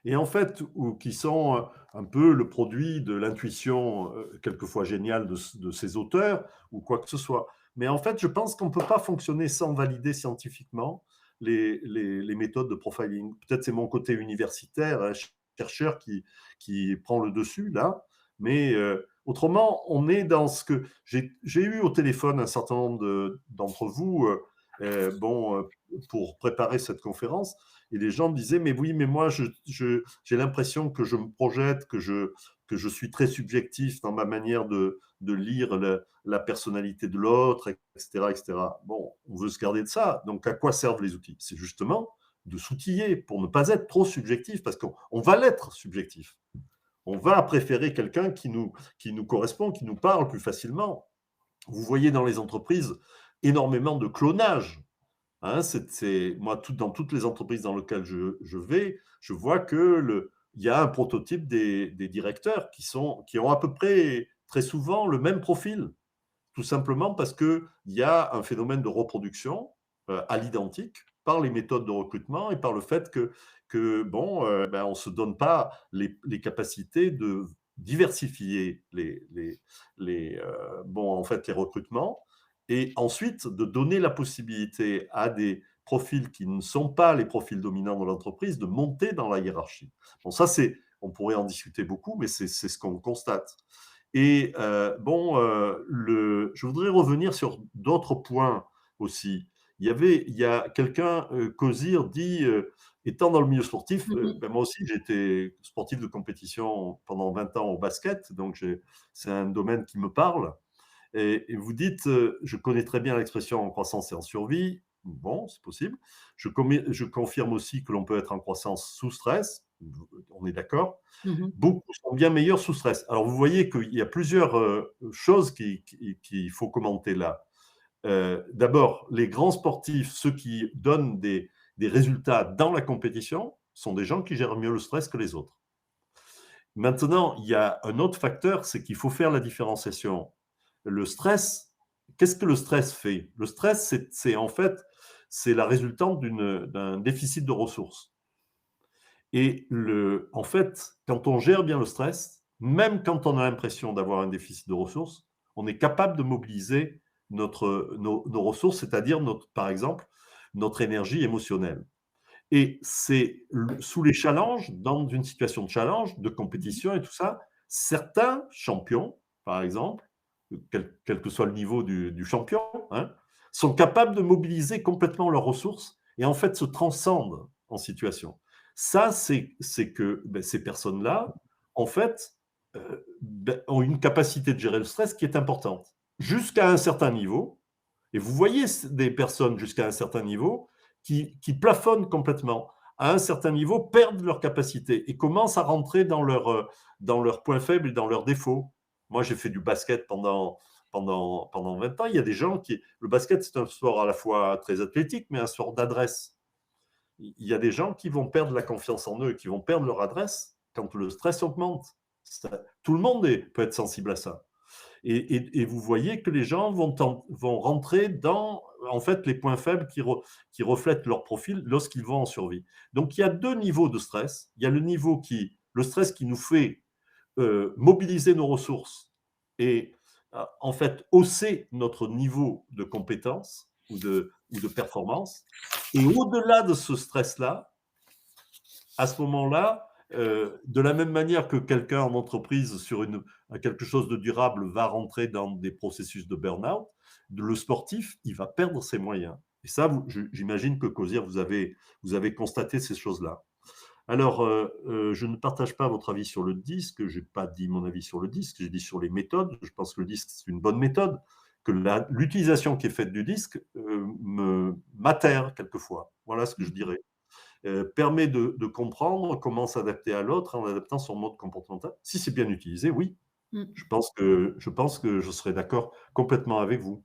Et en fait, ou qui sont un peu le produit de l'intuition, quelquefois géniale de ces auteurs, ou quoi que ce soit. Mais en fait, je pense qu'on ne peut pas fonctionner sans valider scientifiquement les méthodes de profiling. Peut-être c'est mon côté universitaire, hein, chercheur qui prend le dessus là, mais autrement, on est dans ce que j'ai eu au téléphone un certain nombre d'entre vous, pour préparer cette conférence, et les gens me disaient, mais oui, mais moi, j'ai l'impression que je me projette, que je suis très subjectif dans ma manière de lire la personnalité de l'autre, etc., etc. Bon, on veut se garder de ça. Donc, à quoi servent les outils? C'est justement de s'outiller pour ne pas être trop subjectif, parce qu'on va l'être subjectif. On va préférer quelqu'un qui nous correspond, qui nous parle plus facilement. Vous voyez dans les entreprises énormément de clonage. Hein, moi, dans toutes les entreprises dans lesquelles je vais, je vois il y a un prototype des directeurs qui ont à peu près très souvent le même profil, tout simplement parce qu'il y a un phénomène de reproduction à l'identique par les méthodes de recrutement et par le fait on ne se donne pas les capacités de diversifier les recrutements, et ensuite de donner la possibilité à des profils qui ne sont pas les profils dominants de l'entreprise de monter dans la hiérarchie. Bon, ça, on pourrait en discuter beaucoup, mais c'est ce qu'on constate. Et je voudrais revenir sur d'autres points aussi. Il y a quelqu'un, Kozir dit, étant dans le milieu sportif, Mmh mh. moi aussi j'étais sportif de compétition pendant 20 ans au basket, donc c'est un domaine qui me parle. Et vous dites, je connais très bien l'expression en croissance et en survie. Bon, c'est possible. Je confirme aussi que l'on peut être en croissance sous stress. On est d'accord. Mmh mh. Beaucoup sont bien meilleurs sous stress. Alors, vous voyez qu'il y a plusieurs choses qu'il faut commenter là. D'abord, les grands sportifs, ceux qui donnent des résultats dans la compétition, sont des gens qui gèrent mieux le stress que les autres. Maintenant, il y a un autre facteur, c'est qu'il faut faire la différenciation. Le stress, qu'est-ce que le stress fait? Le stress, en fait, c'est la résultante d'un déficit de ressources. Et en fait, quand on gère bien le stress, même quand on a l'impression d'avoir un déficit de ressources, on est capable de mobiliser nos ressources, c'est-à-dire, par exemple, notre énergie émotionnelle. Et c'est sous les challenges, dans une situation de challenge, de Mmh. compétition et tout ça, certains champions, par exemple, quel que soit le niveau du champion, hein, sont capables de mobiliser complètement leurs ressources et en fait se transcendent en situation. Ça, c'est que ces personnes-là, en fait, ont une capacité de gérer le stress qui est importante. Jusqu'à un certain niveau, et vous voyez des personnes jusqu'à un certain niveau qui plafonnent complètement, à un certain niveau, perdent leur capacité et commencent à rentrer dans leurs points faibles et dans leurs défauts. Moi, j'ai fait du basket pendant 20 ans. Il y a des gens qui. Le basket, c'est un sport à la fois très athlétique, mais un sport d'adresse. Il y a des gens qui vont perdre la confiance en eux, qui vont perdre leur adresse quand le stress augmente. Tout le monde peut être sensible à ça. Et vous voyez que les gens vont rentrer dans en fait les points faibles qui reflètent leur profil lorsqu'ils vont en survie. Donc il y a deux niveaux de stress. Il y a le stress qui nous fait mobiliser nos ressources et en fait hausser notre niveau de compétence ou de performance. Et au-delà de ce stress-là, à ce moment-là, de la même manière que quelqu'un en entreprise sur quelque chose de durable va rentrer dans des processus de burn-out, le sportif, il va perdre ses moyens. Et ça, j'imagine que Cosier, vous avez constaté ces choses-là. Alors, je ne partage pas votre avis sur le disque. Je n'ai pas dit mon avis sur le disque. J'ai dit sur les méthodes. Je pense que le disque, c'est une bonne méthode, que l'utilisation qui est faite du disque m'atterre quelquefois. Voilà ce que je dirais. Permet de comprendre comment s'adapter à l'autre en adaptant son mode comportemental. Si c'est bien utilisé, oui, Mmh. je pense que je serais d'accord complètement avec vous.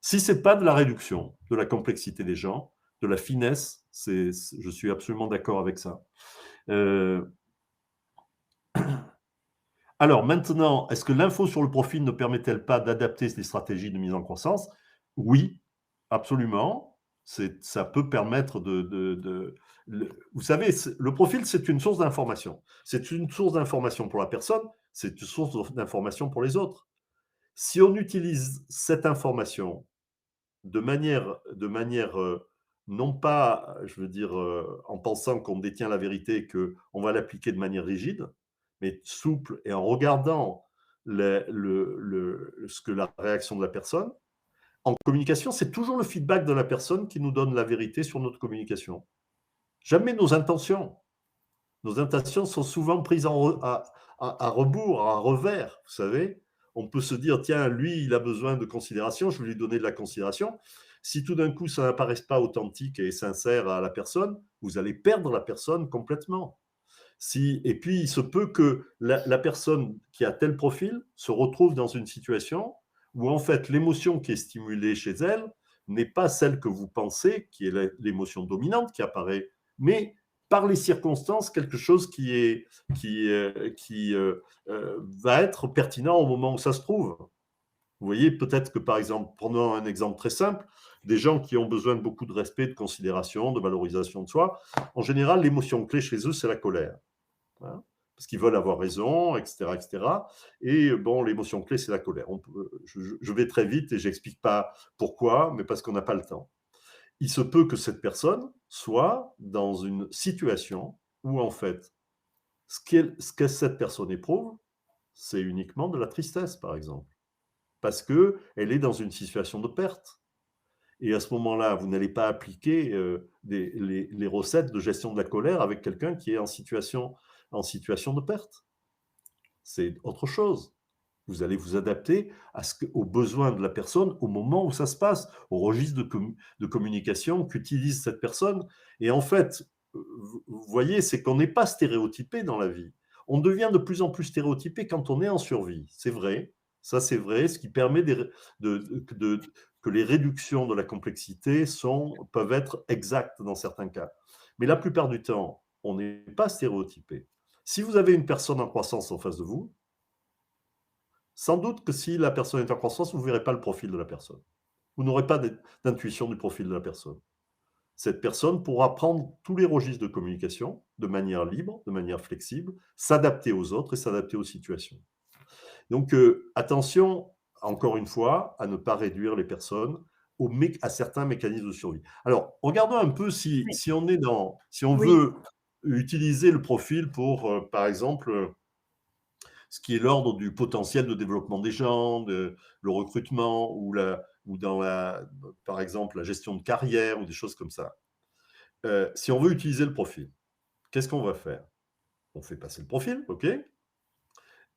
Si c'est pas de la réduction, de la complexité des gens, de la finesse, je suis absolument d'accord avec ça. Heu, alors maintenant, est-ce que l'info sur le profil ne permet-elle pas d'adapter les stratégies de mise en croissance? Oui, absolument. Ça peut permettre vous savez, le profil, c'est une source d'information. C'est une source d'information pour la personne, c'est une source d'information pour les autres. Si on utilise cette information de manière, non pas, je veux dire, en pensant qu'on détient la vérité et qu'on va l'appliquer de manière rigide, mais souple et en regardant ce que la réaction de la personne. En communication, c'est toujours le feedback de la personne qui nous donne la vérité sur notre communication. Jamais nos intentions. Nos intentions sont souvent prises à rebours, à revers, vous savez. On peut se dire, tiens, lui, il a besoin de considération, je vais lui donner de la considération. Si tout d'un coup, ça n'apparaît pas authentique et sincère à la personne, vous allez perdre la personne complètement. Et puis, il se peut que la personne qui a tel profil se retrouve dans une situation où, en fait, l'émotion qui est stimulée chez elle n'est pas celle que vous pensez, qui est l'émotion dominante qui apparaît, mais par les circonstances, quelque chose qui va être pertinent au moment où ça se trouve. Vous voyez, peut-être que, par exemple, prenons un exemple très simple, des gens qui ont besoin de beaucoup de respect, de considération, de valorisation de soi, en général, l'émotion clé chez eux, c'est la colère. Hein, parce qu'ils veulent avoir raison, etc., etc. Et bon, l'émotion clé, c'est la colère. Je vais très vite et j'explique pas pourquoi, mais parce qu'on n'a pas le temps. Il se peut que cette personne soit dans une situation où, en fait, ce que cette personne éprouve, c'est uniquement de la tristesse, par exemple, parce qu'elle est dans une situation de perte. Et à ce moment-là, vous n'allez pas appliquer les recettes de gestion de la colère avec quelqu'un qui est en situation de perte. C'est autre chose. Vous allez vous adapter aux besoins de la personne au moment où ça se passe, au registre de communication qu'utilise cette personne. Et en fait, vous voyez, c'est qu'on n'est pas stéréotypé dans la vie. On devient de plus en plus stéréotypé quand on est en survie. C'est vrai, ça c'est vrai, ce qui permet que les réductions de la complexité peuvent être exactes dans certains cas. Mais la plupart du temps, on n'est pas stéréotypé. Si vous avez une personne en croissance en face de vous, sans doute que si la personne est en croissance, vous ne verrez pas le profil de la personne. Vous n'aurez pas d'intuition du profil de la personne. Cette personne pourra prendre tous les registres de communication de manière libre, de manière flexible, s'adapter aux autres et s'adapter aux situations. Donc, attention, encore une fois, à ne pas réduire les personnes à certains mécanismes de survie. Alors, regardons un peu si, Oui. si on Oui. veut utiliser le profil pour, par exemple, ce qui est l'ordre du potentiel de développement des gens, le recrutement ou par exemple, la gestion de carrière ou des choses comme ça. Si on veut utiliser le profil, qu'est-ce qu'on va faire? On fait passer le profil, OK.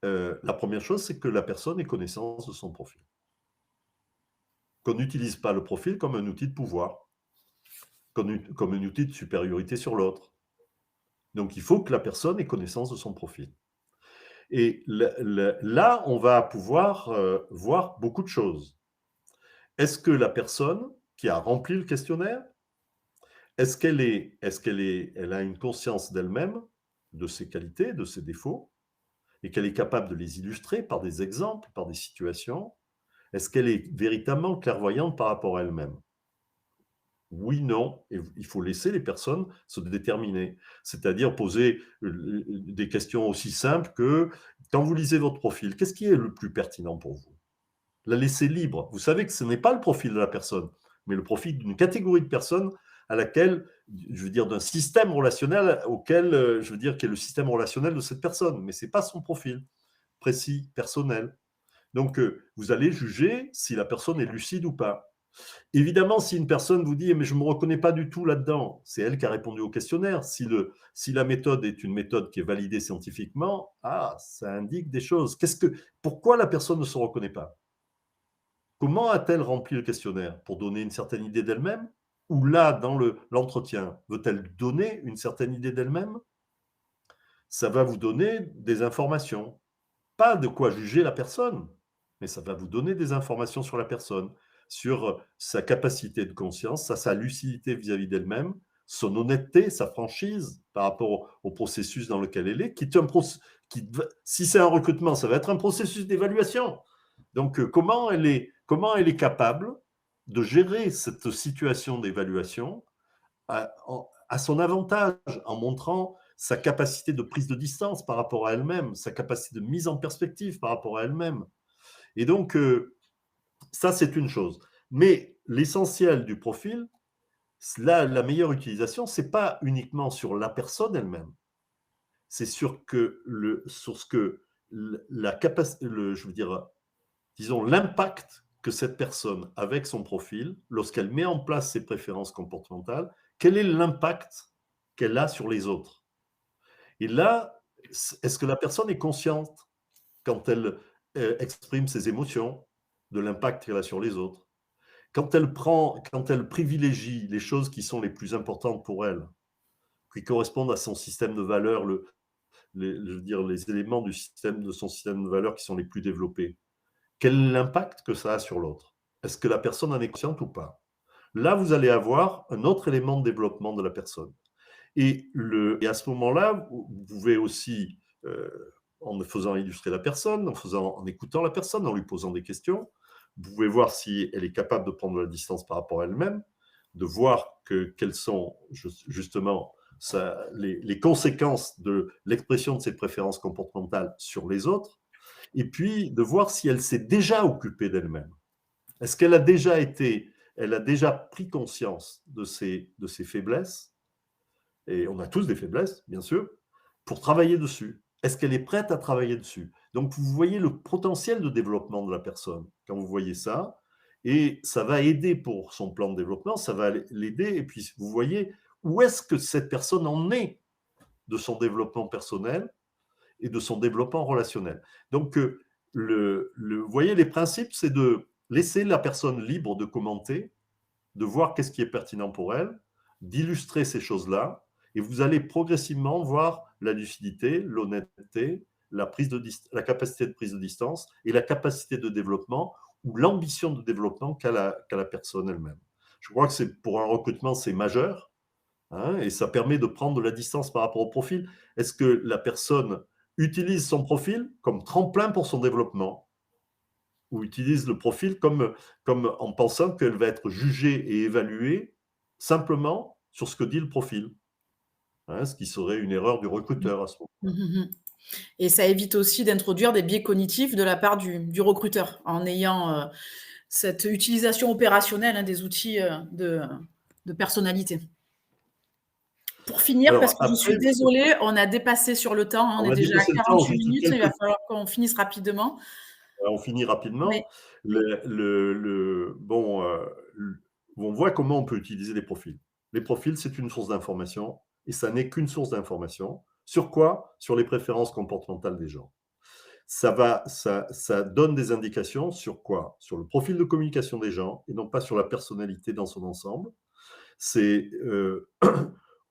La première chose, c'est que la personne ait connaissance de son profil. Qu'on n'utilise pas le profil comme un outil de pouvoir, comme un outil de supériorité sur l'autre. Donc, il faut que la personne ait connaissance de son profil. Et là, on va pouvoir voir beaucoup de choses. Est-ce que la personne qui a rempli le questionnaire, elle a une conscience d'elle-même, de ses qualités, de ses défauts, et qu'elle est capable de les illustrer par des exemples, par des situations? Est-ce qu'elle est véritablement clairvoyante par rapport à elle-même? Oui, non, et il faut laisser les personnes se déterminer. C'est-à-dire poser des questions aussi simples que, quand vous lisez votre profil, qu'est-ce qui est le plus pertinent pour vous? La laisser libre. Vous savez que ce n'est pas le profil de la personne, mais le profil d'une catégorie de personnes à laquelle, je veux dire, d'un système relationnel auquel, je veux dire, qui est le système relationnel de cette personne, mais ce n'est pas son profil précis, personnel. Donc, vous allez juger si la personne est lucide ou pas. Évidemment, si une personne vous dit: «Mais je ne me reconnais pas du tout là-dedans», c'est elle qui a répondu au questionnaire. Si la méthode est une méthode qui est validée scientifiquement, ça indique des choses. Pourquoi la personne ne se reconnaît pas? comment a-t-elle rempli le questionnaire? Pour donner une certaine idée d'elle-même? Ou là, dans l'entretien, veut-elle donner une certaine idée d'elle-même? Ça va vous donner des informations. Pas de quoi juger la personne, mais ça va vous donner des informations sur la personne, sur sa capacité de conscience, sa lucidité vis-à-vis d'elle-même, son honnêteté, sa franchise par rapport au processus dans lequel elle est, qui est si c'est un recrutement, ça va être un processus d'évaluation. Donc, comment elle est capable de gérer cette situation d'évaluation à son avantage, en montrant sa capacité de prise de distance par rapport à elle-même, sa capacité de mise en perspective par rapport à elle-même. Et donc, ça, c'est une chose. Mais l'essentiel du profil, là, la meilleure utilisation, c'est pas uniquement sur la personne elle-même, c'est sur ce que la capacité, je veux dire, disons, l'impact que cette personne, avec son profil, lorsqu'elle met en place ses préférences comportementales, quel est l'impact qu'elle a sur les autres? Et là, est-ce que la personne est consciente quand elle exprime ses émotions, de l'impact qu'elle a sur les autres? Quand elle privilégie les choses qui sont les plus importantes pour elle, qui correspondent à son système de valeurs, je veux dire, les éléments de son système de valeurs qui sont les plus développés, quel est l'impact que ça a sur l'autre? Est-ce que la personne en est consciente ou pas? Là, vous allez avoir un autre élément de développement de la personne. Et à ce moment-là, vous pouvez aussi, en faisant illustrer la personne, en écoutant la personne, en lui posant des questions, vous pouvez voir si elle est capable de prendre de la distance par rapport à elle-même, de voir quelles sont justement les conséquences de l'expression de ses préférences comportementales sur les autres, et puis de voir si elle s'est déjà occupée d'elle-même. Est-ce qu'elle a déjà elle a déjà pris conscience de ses faiblesses, et on a tous des faiblesses, bien sûr, pour travailler dessus. Est-ce qu'elle est prête à travailler dessus? Donc, vous voyez le potentiel de développement de la personne quand vous voyez ça, et ça va aider pour son plan de développement, ça va l'aider, et puis vous voyez où est-ce que cette personne en est de son développement personnel et de son développement relationnel. Donc, vous voyez, les principes, c'est de laisser la personne libre de commenter, de voir qu'est-ce qui est pertinent pour elle, d'illustrer ces choses-là, et vous allez progressivement voir la lucidité, l'honnêteté, la capacité de prise de distance et la capacité de développement ou l'ambition de développement qu'a la personne elle-même. Je crois que pour un recrutement, c'est majeur, hein, et ça permet de prendre de la distance par rapport au profil. Est-ce que la personne utilise son profil comme tremplin pour son développement, ou utilise le profil comme en pensant qu'elle va être jugée et évaluée simplement sur ce que dit le profil, hein, ce qui serait une erreur du recruteur à ce Mmh moment-là. mh mh. Et ça évite aussi d'introduire des biais cognitifs de la part du recruteur, en ayant, cette utilisation opérationnelle, hein, des outils, de personnalité. Pour finir, parce Alors que je suis après, désolée, on a dépassé sur le temps, hein, on on est a déjà à dépassé le temps, 48 juste minutes, il va quelques, falloir qu'on finisse rapidement. on finit Mais rapidement. Bon, on voit comment on peut utiliser les profils. Les profils, c'est une source d'information, et ça n'est qu'une source d'information. Sur quoi? Sur les préférences comportementales des gens. Ça donne des indications sur quoi? Sur le profil de communication des gens, et non pas sur la personnalité dans son ensemble. C'est,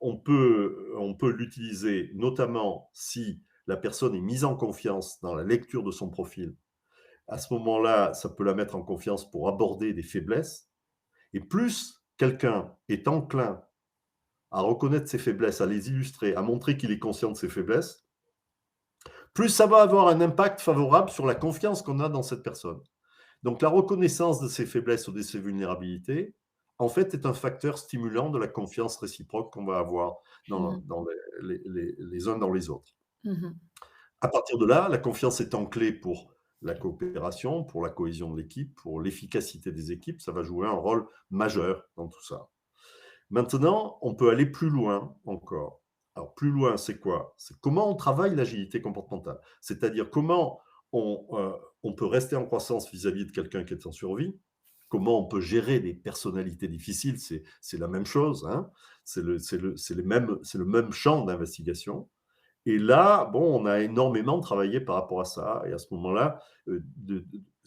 on peut l'utiliser notamment si la personne est mise en confiance dans la lecture de son profil. À ce moment-là, ça peut la mettre en confiance pour aborder des faiblesses, et plus quelqu'un est enclin à reconnaître ses faiblesses, à les illustrer, à montrer qu'il est conscient de ses faiblesses, plus ça va avoir un impact favorable sur la confiance qu'on a dans cette personne. Donc la reconnaissance de ses faiblesses ou de ses vulnérabilités, en fait, est un facteur stimulant de la confiance réciproque qu'on va avoir Mmh mh. dans les uns dans les autres. Mmh mh. À partir de là, la confiance étant clé pour la coopération, pour la cohésion de l'équipe, pour l'efficacité des équipes, ça va jouer un rôle majeur dans tout ça. Maintenant, on peut aller plus loin encore. Alors, plus loin, c'est quoi? C'est comment on travaille l'agilité comportementale. C'est-à-dire comment on peut rester en croissance vis-à-vis de quelqu'un qui est en survie, comment on peut gérer des personnalités difficiles, c'est la même chose, hein. C'est le même champ d'investigation. Et là, bon, on a énormément travaillé par rapport à ça. Et à ce moment-là,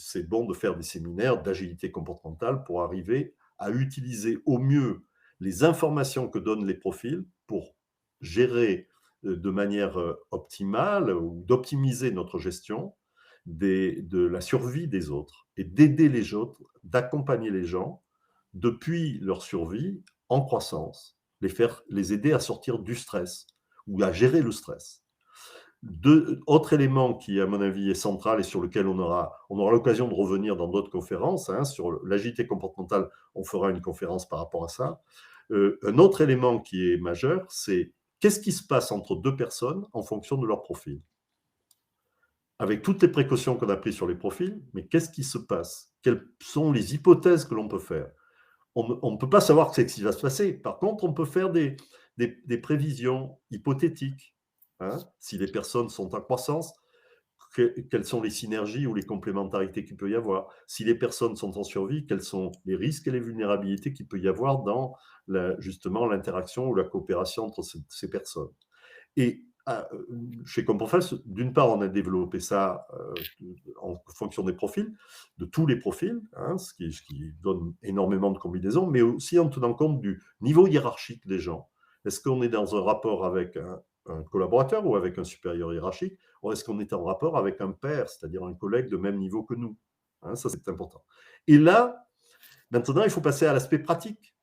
c'est bon de faire des séminaires d'agilité comportementale pour arriver à utiliser au mieux les informations que donnent les profils pour gérer de manière optimale ou d'optimiser notre gestion de la survie des autres et d'aider les autres, d'accompagner les gens depuis leur survie en croissance, les aider à sortir du stress ou à gérer le stress. Autre élément qui, à mon avis, est central et sur lequel on aura l'occasion de revenir dans d'autres conférences, hein, sur l'agilité comportementale, on fera une conférence par rapport à ça. Un autre élément qui est majeur, c'est qu'est-ce qui se passe entre deux personnes en fonction de leur profil. Avec toutes les précautions qu'on a prises sur les profils, mais qu'est-ce qui se passe? Quelles sont les hypothèses que l'on peut faire? On ne peut pas savoir ce qui va se passer. Par contre, on peut faire des prévisions hypothétiques. Hein. Si les personnes sont en croissance, quelles sont les synergies ou les complémentarités qu'il peut y avoir? Si les personnes sont en survie, quels sont les risques et les vulnérabilités qu'il peut y avoir dans justement l'interaction ou la coopération entre ces personnes? Et chez Comprofast, d'une part, on a développé ça en fonction des profils, de tous les profils, hein, ce qui donne énormément de combinaisons, mais aussi en tenant compte du niveau hiérarchique des gens. Est-ce qu'on est dans un rapport avec un collaborateur ou avec un supérieur hiérarchique, ou est-ce qu'on est en rapport avec un pair, c'est-à-dire un collègue de même niveau que nous, hein, ça, c'est important. Et là, maintenant, il faut passer à l'aspect pratique.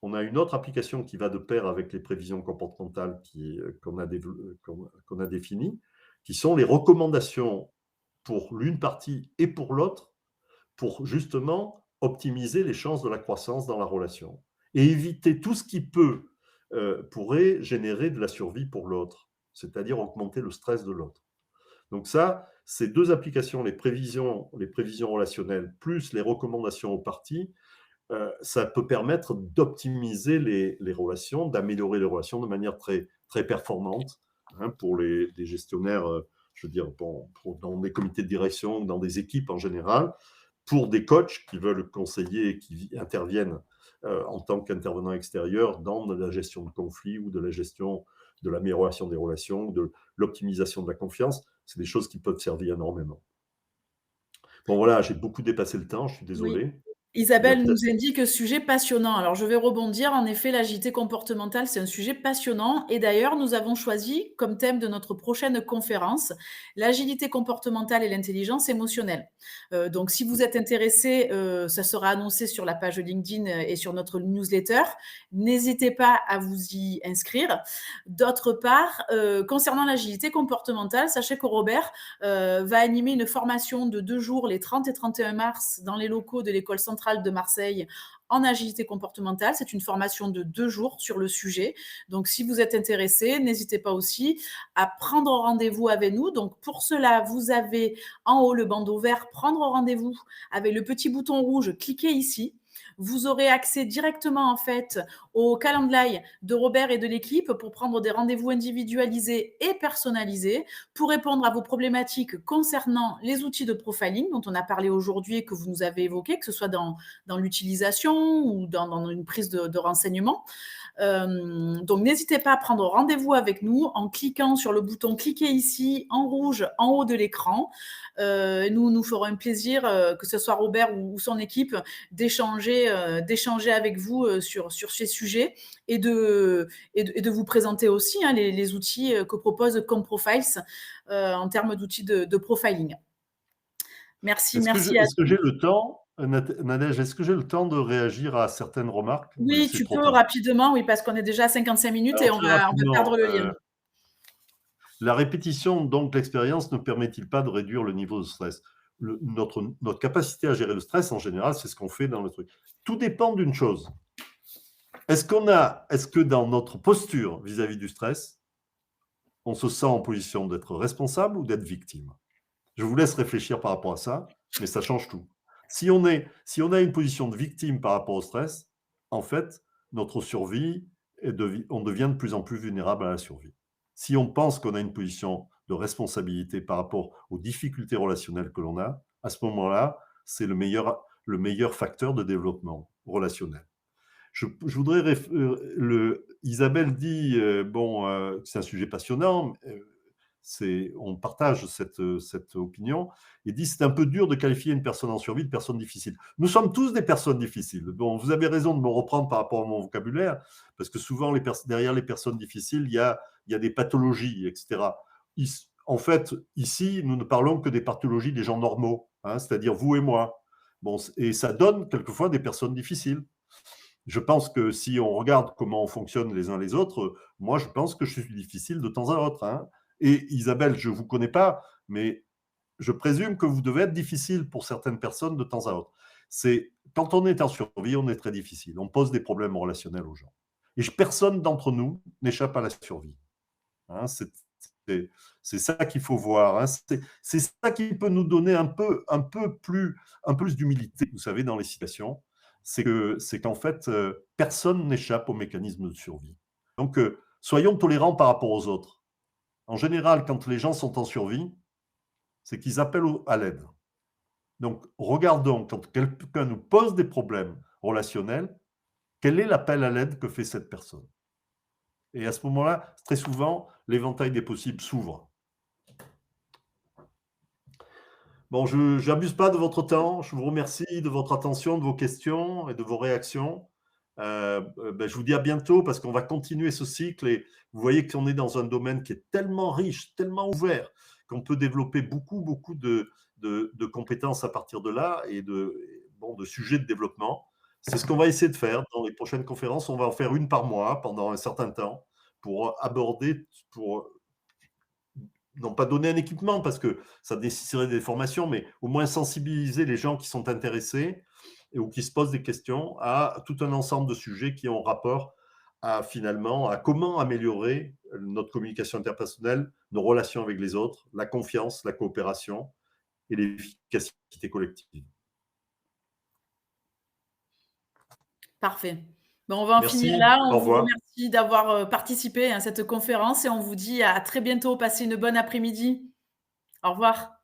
On a une autre application qui va de pair avec les prévisions comportementales qu'on a définies, qui sont les recommandations pour l'une partie et pour l'autre, pour justement optimiser les chances de la croissance dans la relation et éviter tout ce qui pourrait générer de la survie pour l'autre, c'est-à-dire augmenter le stress de l'autre. Donc ça, ces deux applications, les prévisions relationnelles plus les recommandations aux parties, ça peut permettre d'optimiser les relations, d'améliorer les relations de manière très, très performante, hein, pour les gestionnaires, je veux dire, dans des comités de direction, dans des équipes en général, pour des coachs qui veulent conseiller et qui interviennent en tant qu'intervenants extérieurs dans de la gestion de conflits ou de la gestion de l'amélioration des relations, de l'optimisation de la confiance. C'est des choses qui peuvent servir énormément. Bon, voilà, j'ai beaucoup dépassé le temps, je suis Oui. désolé. Il y a Isabelle peut-être nous indique sujet passionnant. Alors, je vais rebondir. En effet, l'agilité comportementale, c'est un sujet passionnant. Et d'ailleurs, nous avons choisi comme thème de notre prochaine conférence l'agilité comportementale et l'intelligence émotionnelle. Donc, si vous êtes intéressé, ça sera annoncé sur la page LinkedIn et sur notre newsletter. N'hésitez pas à vous y inscrire. D'autre part, concernant l'agilité comportementale, sachez que Robert va animer une formation de 2 jours, les 30 et 31 mars, dans les locaux de l'École centrale de Marseille en agilité comportementale. C'est une formation de 2 jours sur le sujet. Donc, si vous êtes intéressé, n'hésitez pas aussi à prendre rendez-vous avec nous. Donc, pour cela, vous avez en haut le bandeau vert, prendre rendez-vous avec le petit bouton rouge, cliquez ici. Vous aurez accès directement en fait au calendrier de Robert et de l'équipe pour prendre des rendez-vous individualisés et personnalisés pour répondre à vos problématiques concernant les outils de profiling dont on a parlé aujourd'hui et que vous nous avez évoqués, que ce soit dans l'utilisation ou dans une prise de renseignements. Donc, n'hésitez pas à prendre rendez-vous avec nous en cliquant sur le bouton « Cliquez ici » en rouge en haut de l'écran. Nous ferons un plaisir, que ce soit Robert ou son équipe, d'échanger avec vous sur ces sujets et de vous présenter aussi les outils que propose Comprofiles en termes d'outils de profiling. Merci à Est-ce que j'ai le temps, Nadège, est-ce que j'ai le temps de réagir à certaines remarques ou Oui, c'est tu trop peux tard? rapidement, oui, parce qu'on est déjà à 55 minutes et Alors on très va perdre rapidement, le lien. la répétition, donc l'expérience, ne permet-il pas de réduire le niveau de stress? Notre capacité à gérer le stress, en général, c'est ce qu'on fait dans le truc. Tout dépend d'une chose. Est-ce que dans notre posture vis-à-vis du stress, on se sent en position d'être responsable ou d'être victime? Je vous laisse réfléchir par rapport à ça, mais ça change tout. Si on a une position de victime par rapport au stress, en fait, notre survie, on devient de plus en plus vulnérable à la survie. Si on pense qu'on a une position de responsabilité par rapport aux difficultés relationnelles que l'on a, à ce moment-là, c'est le meilleur facteur de développement relationnel. Je voudrais. Isabelle dit, bon, c'est un sujet passionnant. On partage cette opinion. Il dit c'est un peu dur de qualifier une personne en survie de personne difficile. Nous sommes tous des personnes difficiles. Bon, vous avez raison de me reprendre par rapport à mon vocabulaire, parce que souvent, derrière les personnes difficiles, il y a des pathologies, etc. En fait, ici, nous ne parlons que des pathologies des gens normaux, hein, c'est-à-dire vous et moi. Bon, et ça donne quelquefois des personnes difficiles. Je pense que si on regarde comment on fonctionne les uns les autres, moi, je pense que je suis difficile de temps à autre, hein. Et Isabelle, je ne vous connais pas, mais je présume que vous devez être difficile pour certaines personnes de temps à autre. Quand on est en survie, on est très difficile. On pose des problèmes relationnels aux gens. Et personne d'entre nous n'échappe à la survie, hein. C'est ça qu'il faut voir, hein. C'est ça qui peut nous donner un peu plus d'humilité, vous savez, dans les situations. C'est qu'en fait, personne n'échappe au mécanisme de survie. Donc, soyons tolérants par rapport aux autres. En général, quand les gens sont en survie, c'est qu'ils appellent à l'aide. Donc, regardons, quand quelqu'un nous pose des problèmes relationnels, quel est l'appel à l'aide que fait cette personne? Et à ce moment-là, très souvent, l'éventail des possibles s'ouvre. Bon, je n'abuse pas de votre temps. Je vous remercie de votre attention, de vos questions et de vos réactions. Ben, je vous dis à bientôt parce qu'on va continuer ce cycle et vous voyez qu'on est dans un domaine qui est tellement riche, tellement ouvert, qu'on peut développer beaucoup de compétences à partir de là et de sujets de développement. C'est ce qu'on va essayer de faire dans les prochaines conférences. On va en faire une par mois pendant un certain temps pour aborder, pour non pas donner un équipement parce que ça nécessiterait des formations, mais au moins sensibiliser les gens qui sont intéressés ou qui se posent des questions à tout un ensemble de sujets qui ont rapport finalement à comment améliorer notre communication interpersonnelle, nos relations avec les autres, la confiance, la coopération et l'efficacité collective. Parfait. Bon, on va en finir Merci, là. au On vous revoir. remercie d'avoir participé à cette conférence et on vous dit à très bientôt. Passez une bonne après-midi. Au revoir.